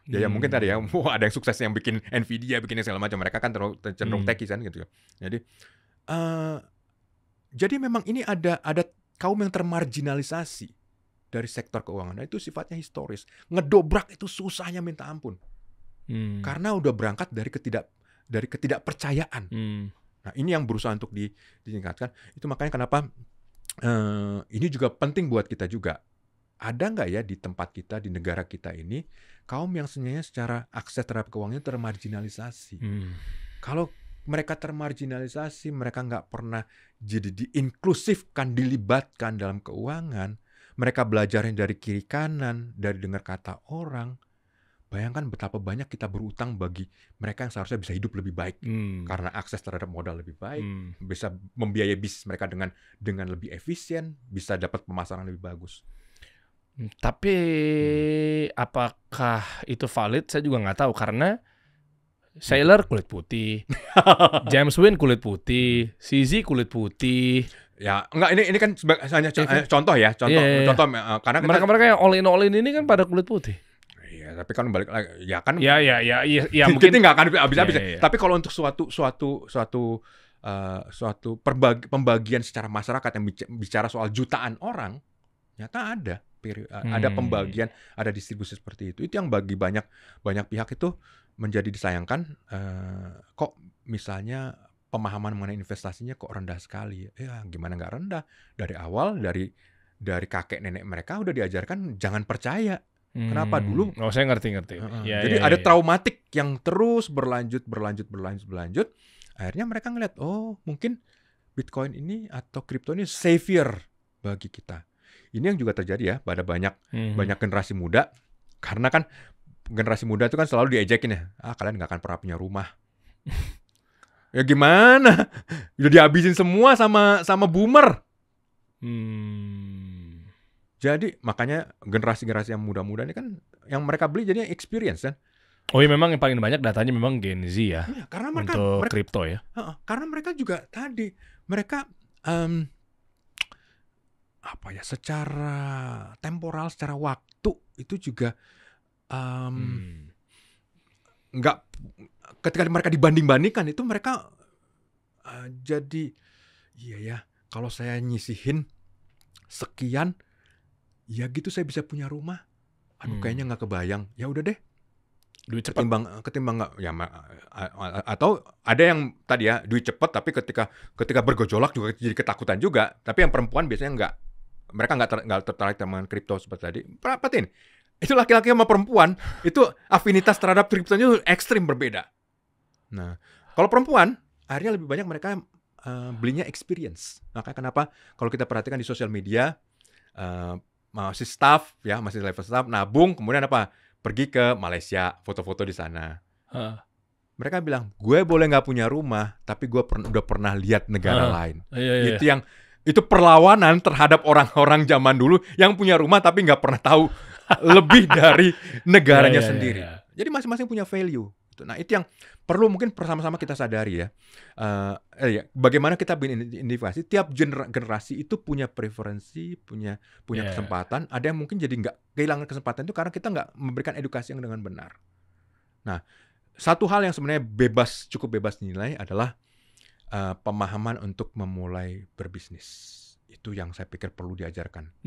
Ya mungkin tadi ya, ada yang sukses yang bikin Nvidia, bikin segala macam. Mereka kan cenderung techie kan gitu. Jadi memang ini ada kaum yang termarginalisasi dari sektor keuangan. Nah, itu sifatnya historis. Ngedobrak itu susahnya minta ampun. Karena udah berangkat dari ketidakpercayaan. Nah, ini yang berusaha untuk ditingkatkan. Itu makanya kenapa ini juga penting buat kita juga. Ada nggak ya di tempat kita, di negara kita ini, kaum yang sebenarnya secara akses terhadap keuangan termarginalisasi. Kalau mereka termarginalisasi, mereka nggak pernah jadi diinklusifkan, dilibatkan dalam keuangan, mereka belajarnya dari kiri kanan, dari dengar kata orang. Bayangkan betapa banyak kita berutang bagi mereka yang seharusnya bisa hidup lebih baik karena akses terhadap modal lebih baik, bisa membiayai bisnis mereka dengan lebih efisien, bisa dapat pemasaran lebih bagus. Tapi apakah itu valid? Saya juga nggak tahu karena Sailor kulit putih, James Wynn kulit putih, CZ kulit putih. Ya, enggak, ini kan hanya contoh ya, contoh karena mereka yang all in ini kan pada kulit putih. Iya, tapi kan balik lagi, ya kan. Ya mungkin nggak akan habis-habis. Tapi kalau untuk suatu pembagian secara masyarakat yang bicara soal jutaan orang, nyata ada pembagian, ada distribusi seperti itu. Itu yang bagi banyak pihak itu menjadi disayangkan. Kok misalnya pemahaman mengenai investasinya kok rendah sekali? Ya gimana nggak rendah? Dari awal dari kakek nenek mereka udah diajarkan jangan percaya. Kenapa dulu? Oh, saya ngerti. Jadi ada traumatik yang terus berlanjut. Akhirnya mereka ngeliat, oh mungkin Bitcoin ini atau kripto ini savior bagi kita. Ini yang juga terjadi ya pada banyak generasi muda. Karena kan generasi muda itu kan selalu diejekin ya. Kalian nggak akan pernah punya rumah. Ya gimana? Udah dihabisin semua sama boomer. Jadi makanya generasi-generasi yang muda-muda ini kan yang mereka beli jadinya experience kan. Oh iya, memang yang paling banyak datanya memang Gen Z ya. Iya, karena mereka untuk kripto ya. Karena mereka juga tadi mereka secara temporal, secara waktu itu juga nggak, ketika mereka dibanding-bandingkan itu mereka jadi iya ya, kalau saya nyisihin sekian ya gitu saya bisa punya rumah. Kayaknya nggak kebayang. Ya udah deh. Duit cepat. Ketimbang nggak ya, atau ada yang tadi ya duit cepat tapi ketika bergejolak juga jadi ketakutan juga. Tapi yang perempuan biasanya mereka nggak tertarik dengan kripto seperti tadi. Perhatiin. Itu laki-laki sama perempuan itu afinitas terhadap kriptonya ekstrim berbeda. Nah, kalau perempuan akhirnya lebih banyak mereka belinya experience. Makanya kenapa kalau kita perhatikan di sosial media masih level staff, nabung, kemudian apa? Pergi ke Malaysia, foto-foto di sana. Mereka bilang, gue boleh nggak punya rumah, tapi gue udah pernah lihat negara lain. Iya. Itu perlawanan terhadap orang-orang zaman dulu yang punya rumah tapi nggak pernah tahu lebih dari negaranya sendiri. Jadi masing-masing punya value. Nah itu yang perlu mungkin bersama-sama kita sadari ya. Bagaimana kita berinvestasi, tiap generasi itu punya preferensi, punya kesempatan. Ada yang mungkin jadi nggak kehilangan kesempatan itu karena kita nggak memberikan edukasi yang dengan benar. Nah, satu hal yang sebenarnya cukup bebas nilai adalah pemahaman untuk memulai berbisnis. Itu yang saya pikir perlu diajarkan.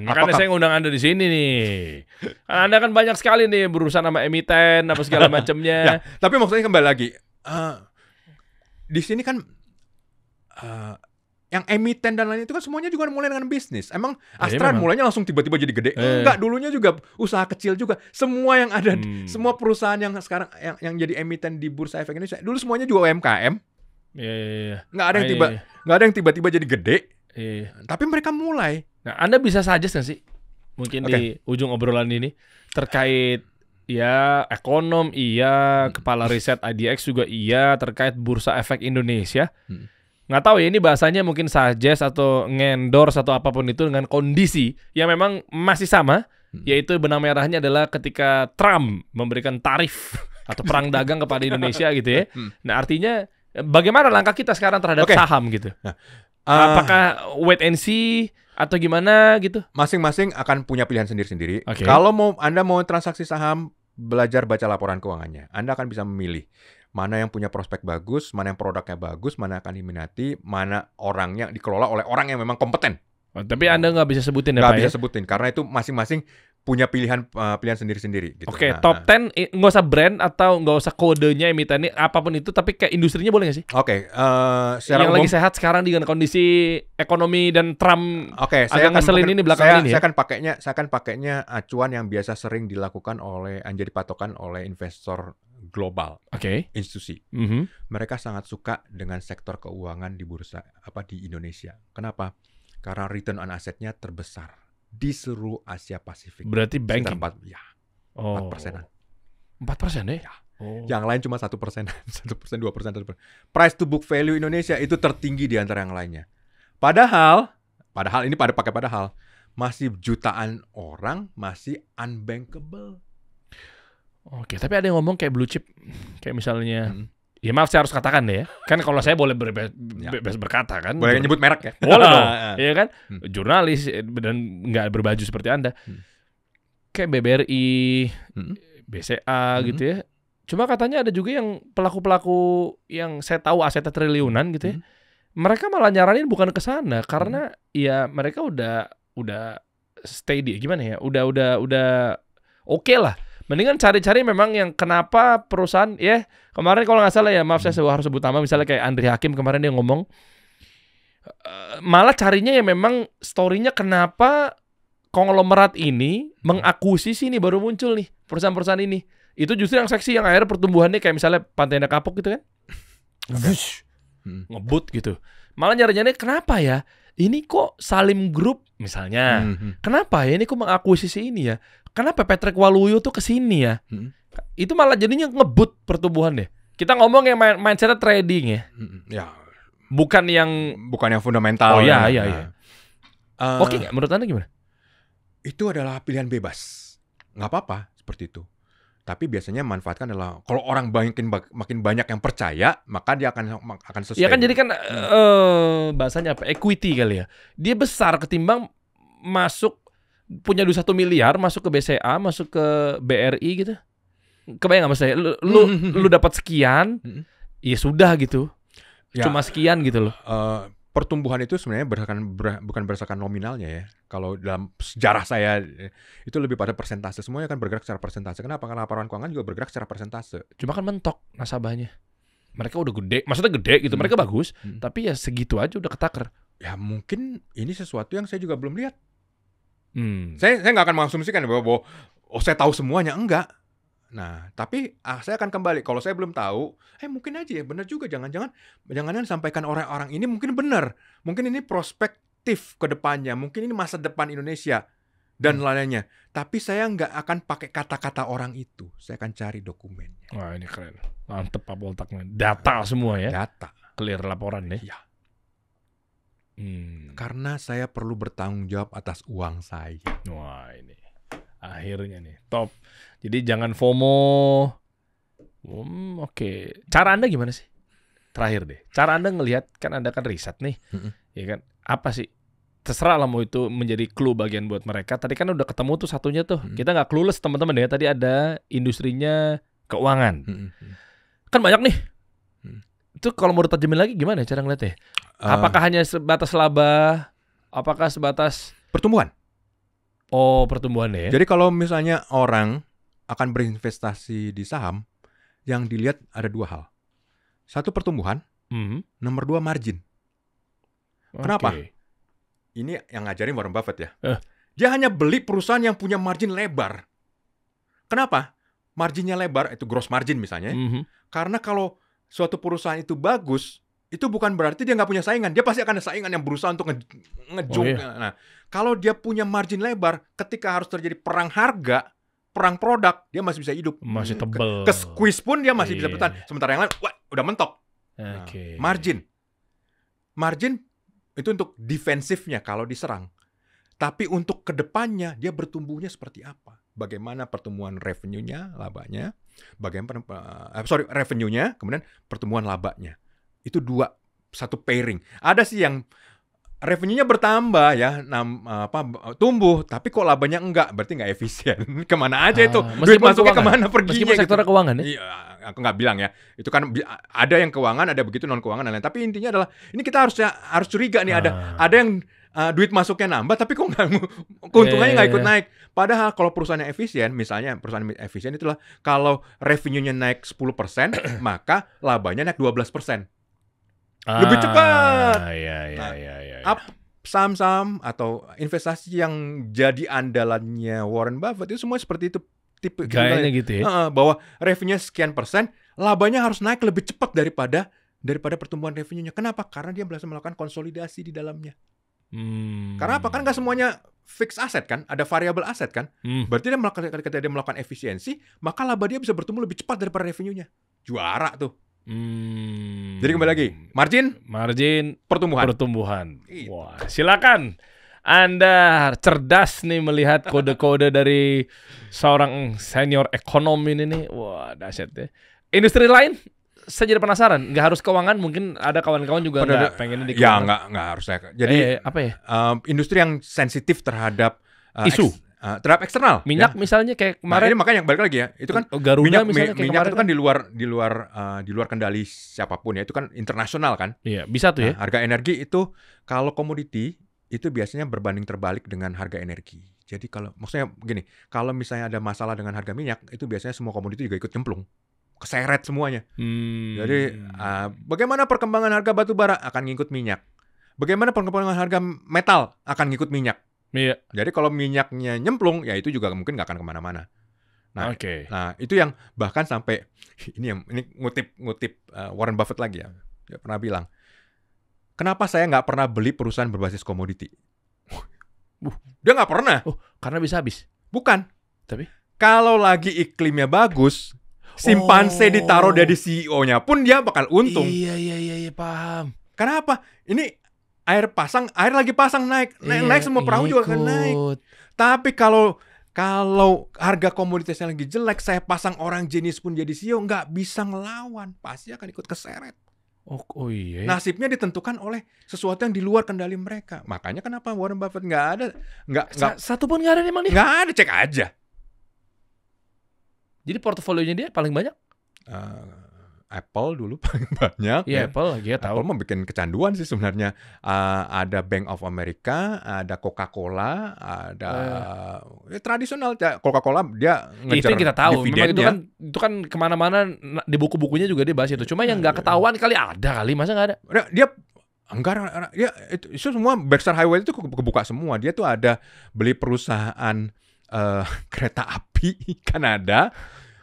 Makanya saya ngundang Anda di sini nih. Anda kan banyak sekali nih berurusan sama emiten apa segala macamnya. Ya, tapi maksudnya kembali lagi, di sini kan yang emiten dan lain itu kan semuanya juga mulai dengan bisnis. Emang Astra mulainya langsung tiba-tiba jadi gede? Enggak, dulunya juga usaha kecil juga. Semua yang ada, semua perusahaan yang sekarang yang jadi emiten di Bursa Efek Indonesia, dulu semuanya juga UMKM. Nggak ada yang tiba-tiba jadi gede. Tapi mereka mulai. Nah, Anda bisa suggest nggak sih mungkin di ujung obrolan ini terkait ya ekonom kepala riset IDX juga terkait Bursa Efek Indonesia. Nggak tahu ya ini bahasanya mungkin suggest atau ngendorse atau apapun itu dengan kondisi yang memang masih sama, yaitu benang merahnya adalah ketika Trump memberikan tarif atau perang dagang kepada Indonesia gitu ya. Nah artinya bagaimana langkah kita sekarang terhadap saham gitu? Apakah wait and see atau gimana gitu? Masing-masing akan punya pilihan sendiri-sendiri. Kalau Anda mau transaksi saham, belajar baca laporan keuangannya. Anda akan bisa memilih mana yang punya prospek bagus, mana yang produknya bagus, mana akan diminati, mana orangnya dikelola oleh orang yang memang kompeten. Tapi Anda nggak bisa sebutin ya Pak? Nggak bisa sebutin, karena itu masing-masing punya pilihan sendiri-sendiri gitu. Oke, top 10 nggak usah brand atau nggak usah kodenya emitennya apapun itu, tapi kayak industrinya boleh nggak sih? Oke, yang lagi sehat sekarang dengan kondisi ekonomi dan Trump agak ngeselin ini belakangan ini. Saya akan pakainya acuan yang biasa sering dilakukan jadi patokan oleh investor global, institusi. Mereka sangat suka dengan sektor keuangan di bursa di Indonesia. Kenapa? Karena return on assetnya terbesar di seluruh Asia Pasifik. Berarti banking? 4%. 4% ya? Yang lain cuma 1%, 1%, 2%, 1%. Price to book value Indonesia itu tertinggi di antara yang lainnya. Padahal ini pakai padahal masih jutaan orang masih unbankable. Oke, tapi ada yang ngomong kayak blue chip, kayak misalnya. Ya maaf saya harus katakan deh ya. Kan kalau saya boleh bebas berkata kan. Boleh nyebut merek ya. Boleh dong. Iya kan? Jurnalis dan nggak berbaju seperti Anda. Kayak BBRI, BCA gitu ya. Cuma katanya ada juga yang pelaku-pelaku yang saya tahu asetnya triliunan gitu ya. Mereka malah nyaranin bukan ke sana karena ya mereka udah steady gimana ya? Udah oke lah. Mendingan cari-cari memang yang kenapa perusahaan ya kemarin kalau nggak salah ya maaf saya harus sebut nama misalnya kayak Andri Hakim kemarin dia ngomong malah carinya ya memang story-nya kenapa konglomerat ini mengakuisisi ini baru muncul nih perusahaan-perusahaan ini itu justru yang seksi yang akhirnya pertumbuhannya kayak misalnya Pantai Indah Kapuk gitu kan ngebut gitu malah nyari-nyari kenapa ya ini kok Salim Group misalnya kenapa ya ini kok mengakuisisi ini ya kenapa Patrick Waluyo tuh kesini ya? Itu malah jadinya ngebut pertumbuhannya. Kita ngomong yang mindset trading ya. Bukan yang fundamental. Oh iya. Oke nggak? Menurut Anda gimana? Itu adalah pilihan bebas. Nggak apa-apa seperti itu. Tapi biasanya manfaatkan adalah kalau orang makin banyak yang percaya, maka dia akan sustain. Ya kan jadi kan bahasanya apa? Equity kali ya. Dia besar ketimbang punya 21 miliar masuk ke BCA, masuk ke BRI gitu. Kebayang nggak mas saya? Lu dapat sekian, ya sudah gitu. Cuma sekian gitu loh. Pertumbuhan itu sebenarnya bukan berdasarkan nominalnya ya. Kalau dalam sejarah saya itu lebih pada persentase. Semuanya kan bergerak secara persentase. Kenapa? Karena laporan keuangan juga bergerak secara persentase. Cuma kan mentok nasabahnya. Mereka udah gede, maksudnya gede gitu. Mereka bagus, tapi ya segitu aja udah ketaker. Ya mungkin ini sesuatu yang saya juga belum lihat. Saya nggak akan mengasumsikan bahwa saya tahu semuanya, enggak. Nah, tapi saya akan kembali. Kalau saya belum tahu, mungkin aja ya benar juga. Jangan-jangan sampaikan orang-orang ini mungkin benar. Mungkin ini prospektif ke depannya. Mungkin ini masa depan Indonesia dan lainnya. Tapi saya nggak akan pakai kata-kata orang itu. Saya akan cari dokumennya. Wah ini keren. Mantep Pak Poltak. Data semua ya. Data. Clear laporan ya. Iya. Karena saya perlu bertanggung jawab atas uang saya. Wah ini akhirnya nih top. Jadi jangan FOMO. Oke. Cara Anda gimana sih? Terakhir deh. Cara Anda ngelihat kan Anda kan riset nih, ya kan? Apa sih? Terserah lah mau itu menjadi clue bagian buat mereka. Tadi kan udah ketemu tuh satunya tuh. Kita nggak clueless teman-teman ya. Tadi ada industrinya keuangan. Kan banyak nih. Itu kalau mau ditajamin lagi gimana cara ngeliatnya? Apakah hanya sebatas laba? Apakah sebatas pertumbuhan? Oh, pertumbuhan ya. Jadi kalau misalnya orang akan berinvestasi di saham, yang dilihat ada dua hal. Satu pertumbuhan, nomor dua margin. Kenapa? Ini yang ngajarin Warren Buffett ya. Dia hanya beli perusahaan yang punya margin lebar. Kenapa? Marginnya lebar, itu gross margin misalnya. Karena kalau suatu perusahaan itu bagus, itu bukan berarti dia nggak punya saingan. Dia pasti akan ada saingan yang berusaha untuk ngejung. Nah, kalau dia punya margin lebar, ketika harus terjadi perang harga, perang produk, dia masih bisa hidup. Masih tebel. Ke squeeze pun dia masih bisa bertahan. Sementara yang lain, udah mentok. Margin itu untuk defensifnya kalau diserang. Tapi untuk kedepannya dia bertumbuhnya seperti apa? Bagaimana pertumbuhan revenue-nya, labanya, revenue-nya, kemudian pertumbuhan labanya. Itu satu pairing. Ada sih yang revenue-nya bertambah ya, tumbuh, tapi kok labanya enggak, berarti enggak efisien. Kemana aja itu? Duit masuknya kemana perginya? Meskipun sektor keuangan ya? Iya, aku nggak bilang ya. Itu kan ada yang keuangan, ada begitu non keuangan dan lain. Tapi intinya adalah ini kita harus curiga nih ada yang duit masuknya nambah, tapi kok keuntungannya nggak ikut naik. Padahal kalau perusahaan yang efisien, misalnya perusahaan efisien itulah kalau revenue-nya naik 10%, maka labanya naik 12%. Lebih cepat. Saham-saham atau investasi yang jadi andalannya Warren Buffett itu semua seperti itu. Tipe gayanya gitu ya. Bahwa revenue sekian persen, labanya harus naik lebih cepat daripada pertumbuhan revenue-nya. Kenapa? Karena dia berhasil melakukan konsolidasi di dalamnya. Karena apa? Kan nggak semuanya fixed aset kan, ada variable aset kan. Berarti ketika dia melakukan efisiensi, maka laba dia bisa bertumbuh lebih cepat daripada revenue-nya. Juara tuh. Jadi kembali lagi, margin pertumbuhan. Wah, silakan. Anda cerdas nih melihat kode-kode dari seorang senior ekonom ini nih. Wah, dahsyat ya. Industri lain? Saya jadi penasaran. Nggak harus keuangan, mungkin ada kawan-kawan juga nggak pengen di keuangan. Ya, nggak harus. Jadi, apa ya? Industri yang sensitif terhadap isu. Terhadap eksternal. Minyak misalnya kayak kemarin. Nah, ini makanya balik lagi ya. Itu kan Garuda minyak itu kan di luar kendali siapapun ya. Itu kan internasional kan. Iya, bisa tuh ya. Harga energi itu kalau komoditi itu biasanya berbanding terbalik dengan harga energi. Jadi maksudnya begini, kalau misalnya ada masalah dengan harga minyak, itu biasanya semua komoditi juga ikut cemplung, keseret semuanya. Jadi bagaimana perkembangan harga batu bara akan ngikut minyak. Bagaimana perkembangan harga metal akan ngikut minyak. Iya. Jadi kalau minyaknya nyemplung, ya itu juga mungkin nggak akan kemana-mana. Nah, nah itu yang bahkan sampai ini ngutip Warren Buffett lagi ya, dia pernah bilang. Kenapa saya nggak pernah beli perusahaan berbasis komoditi? Dia nggak pernah. Karena bisa habis? Bukan. Tapi? Kalau lagi iklimnya bagus, simpanse ditaruh dari CEO-nya pun dia bakal untung. Iya, paham. Kenapa? Ini air lagi pasang naik semua perahu juga akan naik. Tapi kalau harga komoditasnya lagi jelek, saya pasang orang jenis pun jadi CEO, nggak bisa ngelawan. Pasti akan ikut keseret. Oh iya. Nasibnya ditentukan oleh sesuatu yang di luar kendali mereka. Makanya kenapa Warren Buffett nggak satu pun nggak ada emang nih? Nggak ada, cek aja. Jadi portofolionya dia paling banyak? Apple dulu paling banyak. Iya, Apple lagi ya tahu. Apple mau bikin kecanduan sih sebenarnya. Ada Bank of America, ada Coca-Cola, ada tradisional. Coca-Cola dia ngejar itu yang kita tahu. dividennya. Memang itu kan kemana-mana di buku-bukunya juga dia bahas itu. Cuma yang nggak ketahuan kali masa nggak ada? Dia itu semua Berkshire Hathaway itu kebuka semua. Dia tuh ada beli perusahaan kereta api Kanada.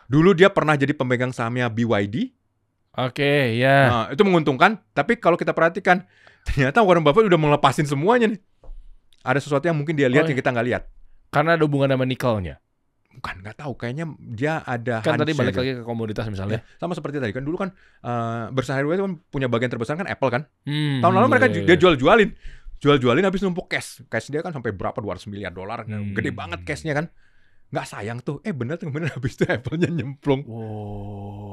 Dulu dia pernah jadi pemegang sahamnya BYD. Oke, ya. Nah, itu menguntungkan. Tapi kalau kita perhatikan, ternyata Warren Buffett udah melepasin semuanya nih. Ada sesuatu yang mungkin dia lihat yang kita nggak lihat. Karena ada hubungan sama nikelnya. Bukan, nggak tahu. Kayaknya dia ada. Kan tadi balik lagi ke komoditas misalnya. Ya, sama seperti tadi kan. Dulu kan Berkshire Hathaway kan punya bagian terbesar kan Apple kan. Tahun lalu mereka dia jual-jualin habis numpuk cash. Cash dia kan sampai berapa, $200 miliar. Gede banget cashnya kan. Nggak sayang tuh. Bener habis itu Apple-nya nyemplung.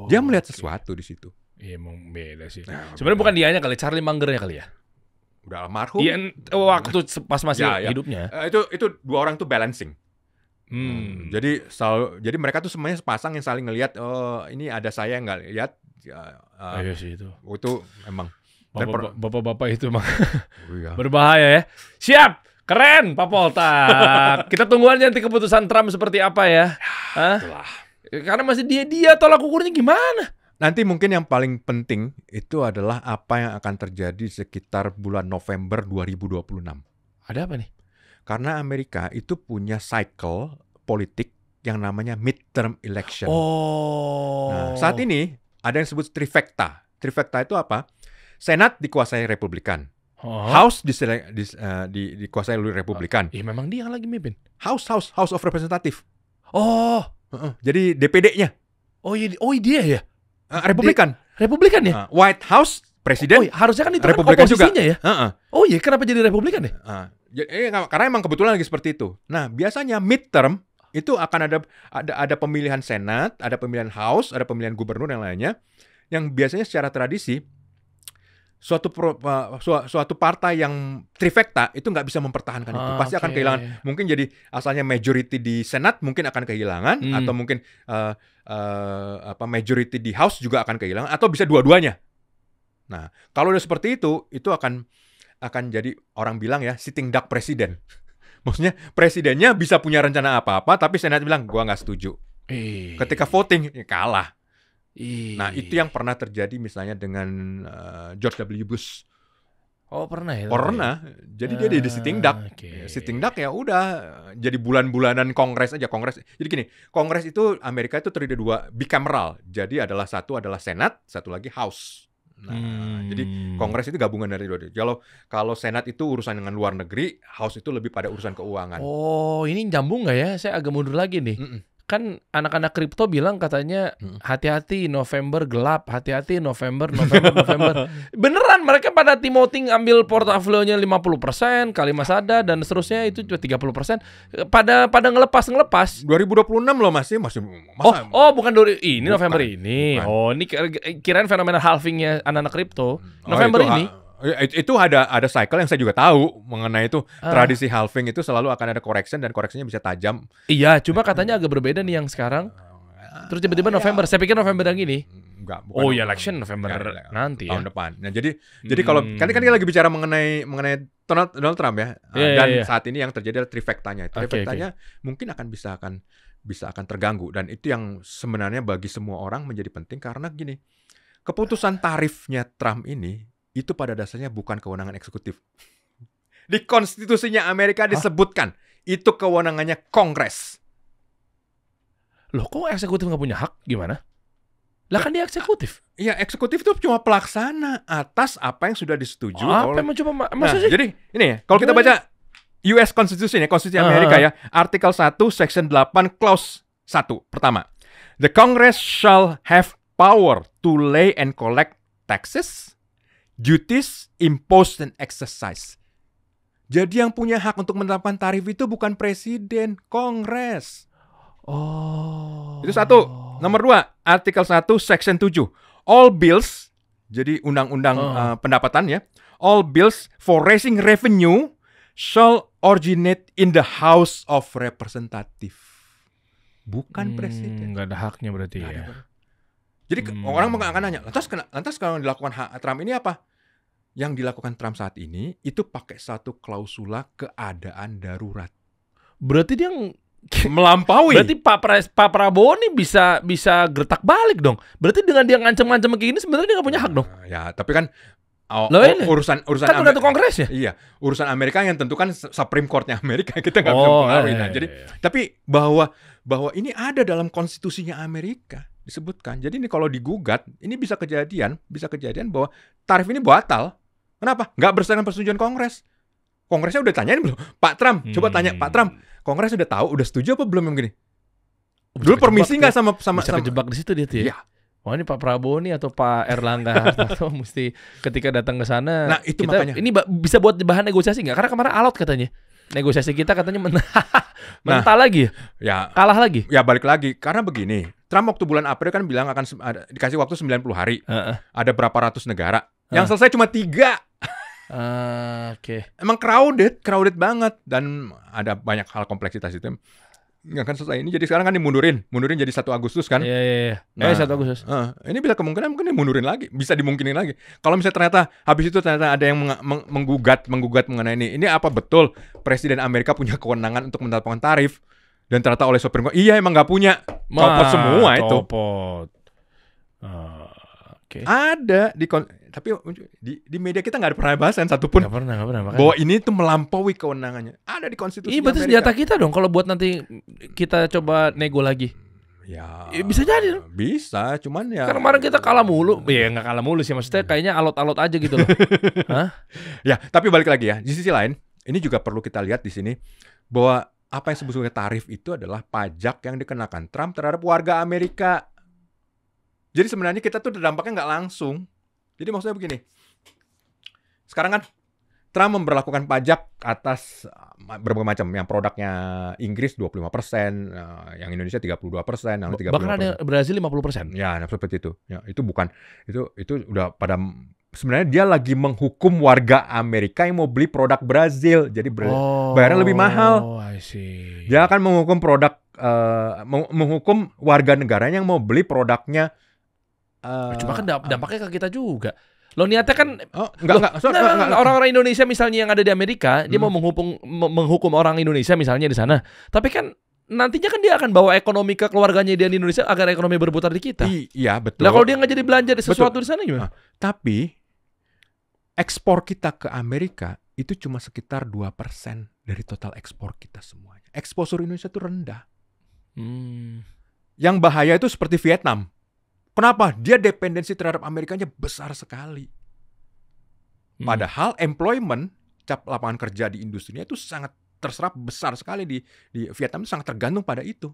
Dia melihat sesuatu di situ. Iya, emang beda sih. Sebenarnya bukan dianya kali, Charlie Munger-nya kali ya. Udah almarhum. Iya, waktu pas masih hidupnya. Itu dua orang tuh balancing. Jadi mereka tuh semuanya sepasang yang saling ngelihat. Oh, ini ada saya yang nggak lihat. Iya sih itu. Itu emang. Bapak-bapak itu emang berbahaya ya. Siap. Keren, Pak Poltak. Kita tunggu aja nanti keputusan Trump seperti apa ya. Itulah. Karena masih dia tolak ukurnya gimana? Nanti mungkin yang paling penting itu adalah apa yang akan terjadi sekitar bulan November 2026. Ada apa nih? Karena Amerika itu punya cycle politik yang namanya midterm election. Nah, saat ini ada yang disebut trifecta. Trifecta itu apa? Senat dikuasai Republikan. House dikuasai oleh Republikan. Iya, memang dia yang lagi mimpin. House of Representative. Jadi DPD-nya. Oh dia ya. Republikan. Republikan ya. White House presiden. Harusnya kan itu Republikan kan oposisinya juga. Ya. Iya, kenapa jadi Republikan ya? Karena emang kebetulan lagi seperti itu. Nah, biasanya midterm itu akan ada pemilihan Senat, ada pemilihan House, ada pemilihan gubernur yang lainnya. Yang biasanya secara tradisi suatu partai yang trifecta itu nggak bisa mempertahankan itu, pasti akan kehilangan. Mungkin jadi asalnya majority di Senat mungkin akan kehilangan, atau mungkin majority di House juga akan kehilangan, atau bisa dua-duanya. Nah, kalau udah seperti itu akan jadi orang bilang ya sitting duck presiden. Maksudnya presidennya bisa punya rencana apa-apa, tapi Senat bilang gua nggak setuju. Ketika voting kalah. Nah itu yang pernah terjadi misalnya dengan George W. Bush. Oh pernah ya? Pernah. Jadi dia di sitting duck. Sitting duck ya udah jadi bulan-bulanan kongres aja. Kongres. Jadi gini, kongres itu Amerika itu terdiri dua bicameral. Jadi satu adalah Senat, satu lagi House. Nah, jadi kongres itu gabungan dari dua. Kalau Senat itu urusan dengan luar negeri, House itu lebih pada urusan keuangan. Oh, ini nyambung nggak ya? Saya agak mundur lagi nih. Kan anak-anak kripto bilang katanya hati-hati November gelap, hati-hati November. Beneran mereka pada Timothy ambil portofolionya 50%, Kalimas Sada dan seterusnya itu cuma 30%. Pada ngelepas. 2026 loh masih masa. Bukan ini bukan. November ini. Bukan. Oh, ini kirain fenomena halvingnya anak-anak kripto. November ini. Itu ada cycle yang saya juga tahu mengenai itu. Tradisi halving itu selalu akan ada correction dan koreksinya bisa tajam. Iya, cuma katanya agak berbeda nih yang sekarang. Terus tiba-tiba November. Saya pikir November yang ini. Enggak, ya election November nanti tahun depan. Nah, jadi kalau kan dia lagi bicara mengenai Donald Trump ya. Dan saat ini yang terjadi adalah trifectanya. Trifectanya mungkin bisa akan terganggu, dan itu yang sebenarnya bagi semua orang menjadi penting karena gini. Keputusan tarifnya Trump ini itu pada dasarnya bukan kewenangan eksekutif. Di konstitusinya Amerika disebutkan itu kewenangannya Kongres. Loh, kok eksekutif nggak punya hak? Gimana? Lah kan dia eksekutif. Iya, eksekutif itu cuma pelaksana atas apa yang sudah disetujui. Jadi ini ya, kalau kita baca US Constitution ya, Konstitusi Amerika ya, Artikel 1 Section 8 Clause 1 pertama. The Congress shall have power to lay and collect taxes, duties, imposed, and exercise. Jadi yang punya hak untuk menetapkan tarif itu bukan presiden, Kongres. Itu satu. Nomor 2, Artikel 1, Section 7. All bills, jadi undang-undang pendapatan ya, all bills for raising revenue shall originate in the House of Representatives. Bukan presiden. Nggak ada haknya berarti ya. Jadi orang akan nanya, lantas kalau dilakukan Trump ini apa? Yang dilakukan Trump saat ini itu pakai satu klausula keadaan darurat. Berarti dia melampaui. Berarti Pak Prabowo nih bisa gertak balik dong. Berarti dengan dia ngancam-ngancam kayak gini sebenarnya dia nggak punya hak dong. Ya, tapi kan urusan kan udah tuh Kongres ya. Iya, urusan Amerika yang tentukan Supreme Court-nya Amerika, kita nggak bisa mempengaruhi. Jadi tapi bahwa ini ada dalam konstitusinya Amerika disebutkan. Jadi ini kalau digugat, ini bisa kejadian bahwa tarif ini batal. Kenapa? Nggak berdasarkan persetujuan Kongres. Kongresnya udah tanyain belum? Pak Trump, coba tanya Pak Trump. Kongres udah tahu, udah setuju apa belum yang gini? Dulu permisi nggak sama bisa kejebak di situ dia tuh ya? Iya. Wah, ini Pak Prabowo nih atau Pak Erlangga Hartarto mesti ketika datang ke sana. Nah, itu makanya. Ini bisa buat bahan negosiasi nggak? Karena kemarin alot katanya. Negosiasi kita katanya mentah lagi ya? Kalah lagi? Ya balik lagi. Karena begini, Trump waktu bulan April kan bilang akan dikasih waktu 90 hari. Ada berapa ratus negara. Yang selesai cuma 3. Emang crowded banget. Dan ada banyak hal kompleksitas itu. Nggak akan selesai ini. Jadi sekarang kan dimundurin jadi 1 Agustus kan. Iya. 1 Agustus. Ini bisa kemungkinan mungkin dimundurin lagi. Bisa dimungkinin lagi. Kalau misalnya ternyata habis itu ternyata ada yang menggugat mengenai ini. Ini apa betul Presiden Amerika punya kewenangan untuk menetapkan tarif? Dan ternyata oleh Supreme Court, iya emang nggak punya. Copot semua itu. Ada tapi di media kita nggak ada pernah bahasan satupun. Nggak pernah. Bahwa ini tuh melampaui kewenangannya. Ada di konstitusi Amerika. Berarti senjata kita dong kalau buat nanti kita coba nego lagi. Ya bisa jadi dong. Bisa, cuman ya. Karena kemarin kita kalah mulu. Ya nggak kalah mulu sih, maksudnya kayaknya alot-alot aja gitu loh. Ya, tapi balik lagi ya. Di sisi lain, ini juga perlu kita lihat di sini bahwa apa yang disebut sebagai tarif itu adalah pajak yang dikenakan Trump terhadap warga Amerika. Jadi sebenarnya kita tuh dampaknya nggak langsung. Jadi maksudnya begini, sekarang kan Trump memberlakukan pajak atas berbagai macam, yang produknya Inggris 25%, yang Indonesia 32%, yang 35%. Bahkan ada Brazil 50%. Ya, seperti itu. Ya, itu bukan itu udah pada sebenarnya dia lagi menghukum warga Amerika yang mau beli produk Brazil. Jadi bayarnya lebih mahal. I see. Dia akan menghukum menghukum warga negaranya yang mau beli produknya. Cuma kan dampaknya ke kita juga. Lo niatnya kan enggak. Orang-orang Indonesia misalnya yang ada di Amerika, dia mau menghukum orang Indonesia misalnya di sana. Tapi kan nantinya kan dia akan bawa ekonomi ke keluarganya dia di Indonesia agar ekonomi berputar di kita. Iya, betul. Nah, kalau dia nggak jadi belanja di sesuatu di sana gimana? Tapi ekspor kita ke Amerika itu cuma sekitar 2% dari total ekspor kita semuanya. Eksposur Indonesia itu rendah. Yang bahaya itu seperti Vietnam. Kenapa? Dia dependensi terhadap Amerikanya besar sekali. Padahal employment, cap lapangan kerja di industrinya itu sangat terserap besar sekali di Vietnam, itu sangat tergantung pada itu.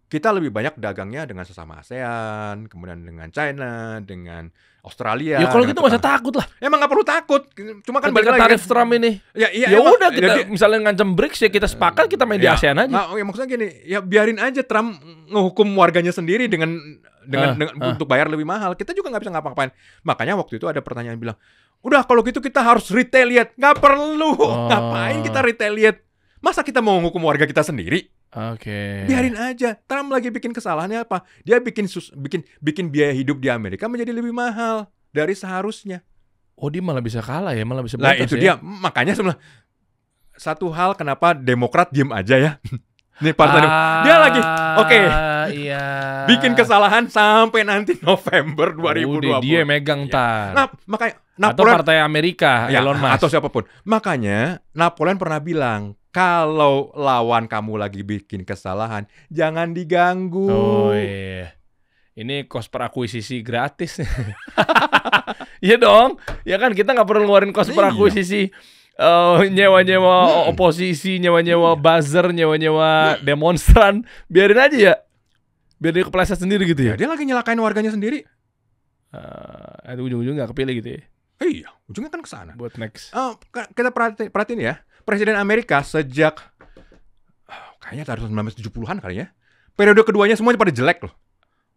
Kita lebih banyak dagangnya dengan sesama ASEAN, kemudian dengan China, dengan Australia. Ya kalau gitu nggak usah takut lah. Emang nggak perlu takut. Cuma kan balik lagi tarif Trump ini. Ya udah kita misalnya ngancam BRICS ya kita sepakat kita main di ASEAN aja. Nah, maksudnya gini, ya biarin aja Trump ngehukum warganya sendiri dengan untuk bayar lebih mahal. Kita juga nggak bisa ngapa-ngapain. Makanya waktu itu ada pertanyaan bilang, udah kalau gitu kita harus retaliate. Nggak perlu. Ngapain kita retaliate? Masa kita mau menghukum warga kita sendiri? Biarin aja. Trump lagi bikin kesalahannya apa? Dia bikin biaya hidup di Amerika menjadi lebih mahal dari seharusnya. Oh, dia malah bisa kalah ya, malah bisa Nah, itu dia. Makanya sebenarnya satu hal kenapa Demokrat diem aja ya. Nih partai dia lagi bikin kesalahan sampai nanti November 2020. Dia megang tar. Nah, makanya atau partai Amerika, Elon Musk atau siapapun. Makanya Napoleon pernah bilang, kalau lawan kamu lagi bikin kesalahan, jangan diganggu. Oh iya. Ini cost per akuisisi gratis. Iya dong. Ya kan kita nggak perlu ngeluarin cost per akuisisi. Nyewa-nyewa oposisi, nyewa-nyewa buzzer, nyewa-nyewa demonstran. Biarin aja ya. Biar dia kepleset sendiri gitu ya. Dia lagi nyelakain warganya sendiri. Ujung-ujung nggak kepilih gitu ya. Iya, ujungnya kan ke sana. Buat next. Kita perhatiin ya. Presiden Amerika sejak kayaknya tahun 1970-an kali ya. Periode keduanya semuanya pada jelek loh.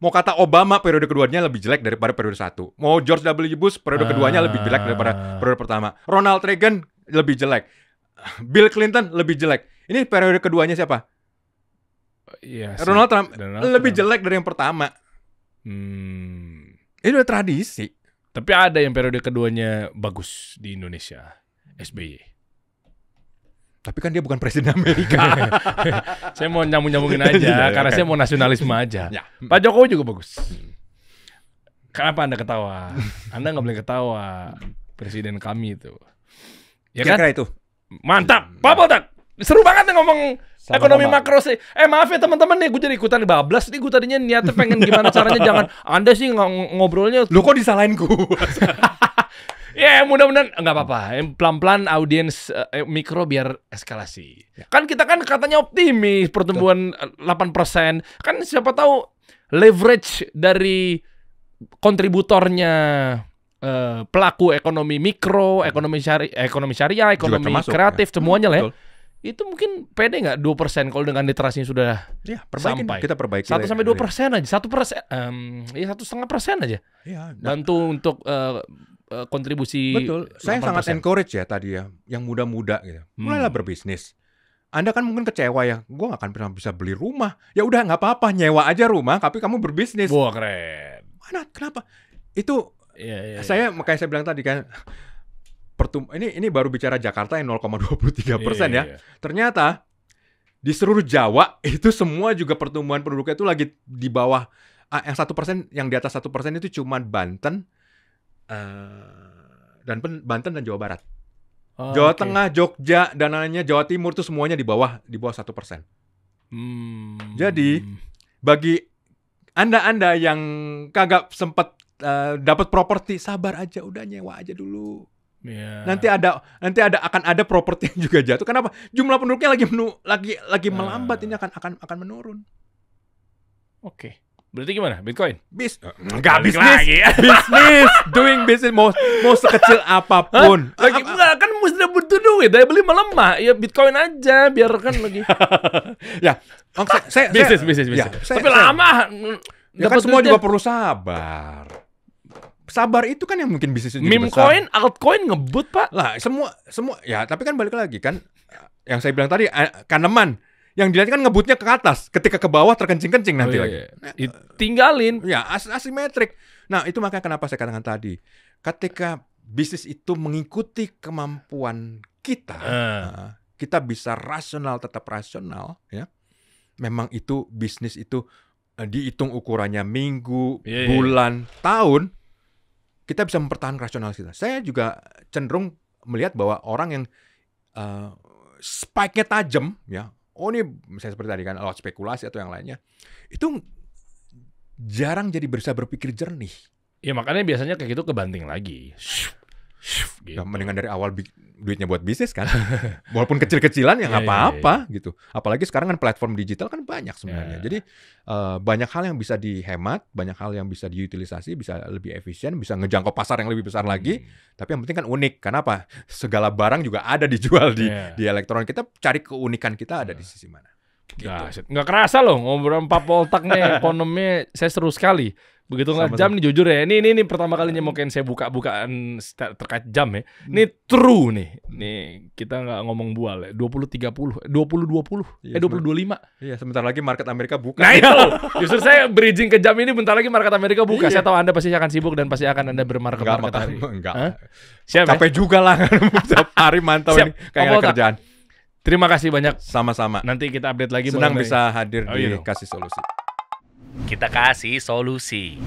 Mau kata Obama periode keduanya lebih jelek daripada periode satu. Mau George W. Bush periode keduanya lebih jelek daripada periode pertama. Ronald Reagan lebih jelek. Bill Clinton lebih jelek. Ini periode keduanya siapa? Donald Trump lebih jelek dari yang pertama. Itu udah tradisi. Tapi ada yang periode keduanya bagus di Indonesia, SBY. Tapi kan dia bukan presiden Amerika. Saya mau nyambung-nyambungin aja, karena saya mau nasionalisme aja. Pak Jokowi juga bagus. Kenapa Anda ketawa? Anda nggak boleh ketawa. Presiden kami itu. Ya kan? Kira-kira itu. Mantap, Pak Poltak. Seru banget nih ngomong ekonomi makro sih. Maaf ya teman-teman nih, gue jadi ikutan bablas nih. Gue tadinya niatnya pengen gimana caranya jangan Anda sih ngobrolnya. Lu kok disalahin gue? Ya mudah-mudahan nggak apa-apa. Pelan-pelan audiens mikro biar eskalasi. Kan kita kan katanya optimis pertumbuhan 8%. Kan siapa tahu leverage dari kontributornya pelaku ekonomi mikro, ekonomi syariah, ekonomi kreatif, semuanya lah ya. Itu mungkin pede nggak 2% kalau dengan literasinya sudah sampai. Kita perbaiki 1-2% aja, 1%, ya 1,5% aja. Ya, bantu untuk kontribusi. Betul. Saya 8%. Sangat encourage ya tadi ya, yang muda-muda gitu. Mulailah berbisnis. Anda kan mungkin kecewa ya, gue gak akan pernah bisa beli rumah. Ya udah nggak apa-apa, nyewa aja rumah, tapi kamu berbisnis. Wah keren. Mana? Kenapa? Itu makanya saya bilang tadi kan, ini baru bicara Jakarta yang 0,23% ya. Ternyata di seluruh Jawa itu semua juga pertumbuhan penduduknya itu lagi di bawah yang 1%, yang di atas 1% itu cuma Banten. Banten dan Jawa Barat. Jawa Tengah, Jogja, dan lainnya Jawa Timur itu semuanya di bawah 1%. Jadi bagi anda yang kagak sempat dapat properti, sabar aja, udah nyewa aja dulu. Nanti akan ada properti yang juga jatuh. Kenapa? Jumlah penduduknya lagi melambat, ini akan menurun. Oke. Berarti gimana? Bitcoin? Enggak bisnis lagi. Doing business mau sekecil apapun. Kan mesti butuh duit, daya beli melemah. Ya Bitcoin aja, biarkan lagi. Ya, saya bisnis. Ya, tapi lama. Ya kan semua juga perlu sabar. Sabar itu kan yang mungkin bisnisnya jadi meme besar. Coin, altcoin ngebut, Pak. Lah, semua ya, tapi kan balik lagi kan yang saya bilang tadi, Kahneman. Yang dilihat kan ngebutnya ke atas, ketika ke bawah terkencing-kencing nanti lagi. Tinggalin. Ya, asimetrik. Nah, itu makanya kenapa saya katakan tadi, ketika bisnis itu mengikuti kemampuan kita, kita bisa rasional, tetap rasional, ya. Memang itu bisnis itu dihitung ukurannya minggu, bulan, tahun, kita bisa mempertahankan rasional kita. Saya juga cenderung melihat bahwa orang yang spike-nya tajam, ya, ini misalnya seperti tadi kan, spekulasi atau yang lainnya, itu jarang jadi bisa berpikir jernih. Ya makanya biasanya kayak gitu kebanting lagi. Gitu. Ya, mendingan dari awal duitnya buat bisnis kan. Walaupun kecil-kecilan ya nggak apa-apa gitu. Apalagi sekarang kan platform digital kan banyak sebenarnya. Jadi banyak hal yang bisa dihemat, banyak hal yang bisa diutilisasi, bisa lebih efisien, bisa ngejangkau pasar yang lebih besar lagi. Tapi yang penting kan unik. Kenapa? Segala barang juga ada dijual di elektronik. Kita cari keunikan kita ada di sisi mana. Gitu. Nggak kerasa loh ngobrol Pak Poltak nih, ekonominya saya seru sekali. Begitu nggak jam nih jujur ya. Ini pertama kalinya mau saya bukaan terkait jam ya. Ini true nih. Nih kita nggak ngomong bual ya. 20.30, 20.20, 20.25. Iya, sebentar lagi market Amerika buka. Nah itu. Justru saya bridging ke jam ini bentar lagi market Amerika buka. Saya tahu Anda pasti akan sibuk dan pasti akan Anda bermarket hari. Enggak. Capek juga lah kan. Setiap hari mantau ini kayak kerjaan. Terima kasih banyak. Sama-sama. Nanti kita update lagi. Senang bisa hadir di Kasih Solusi. Kita kasih solusi.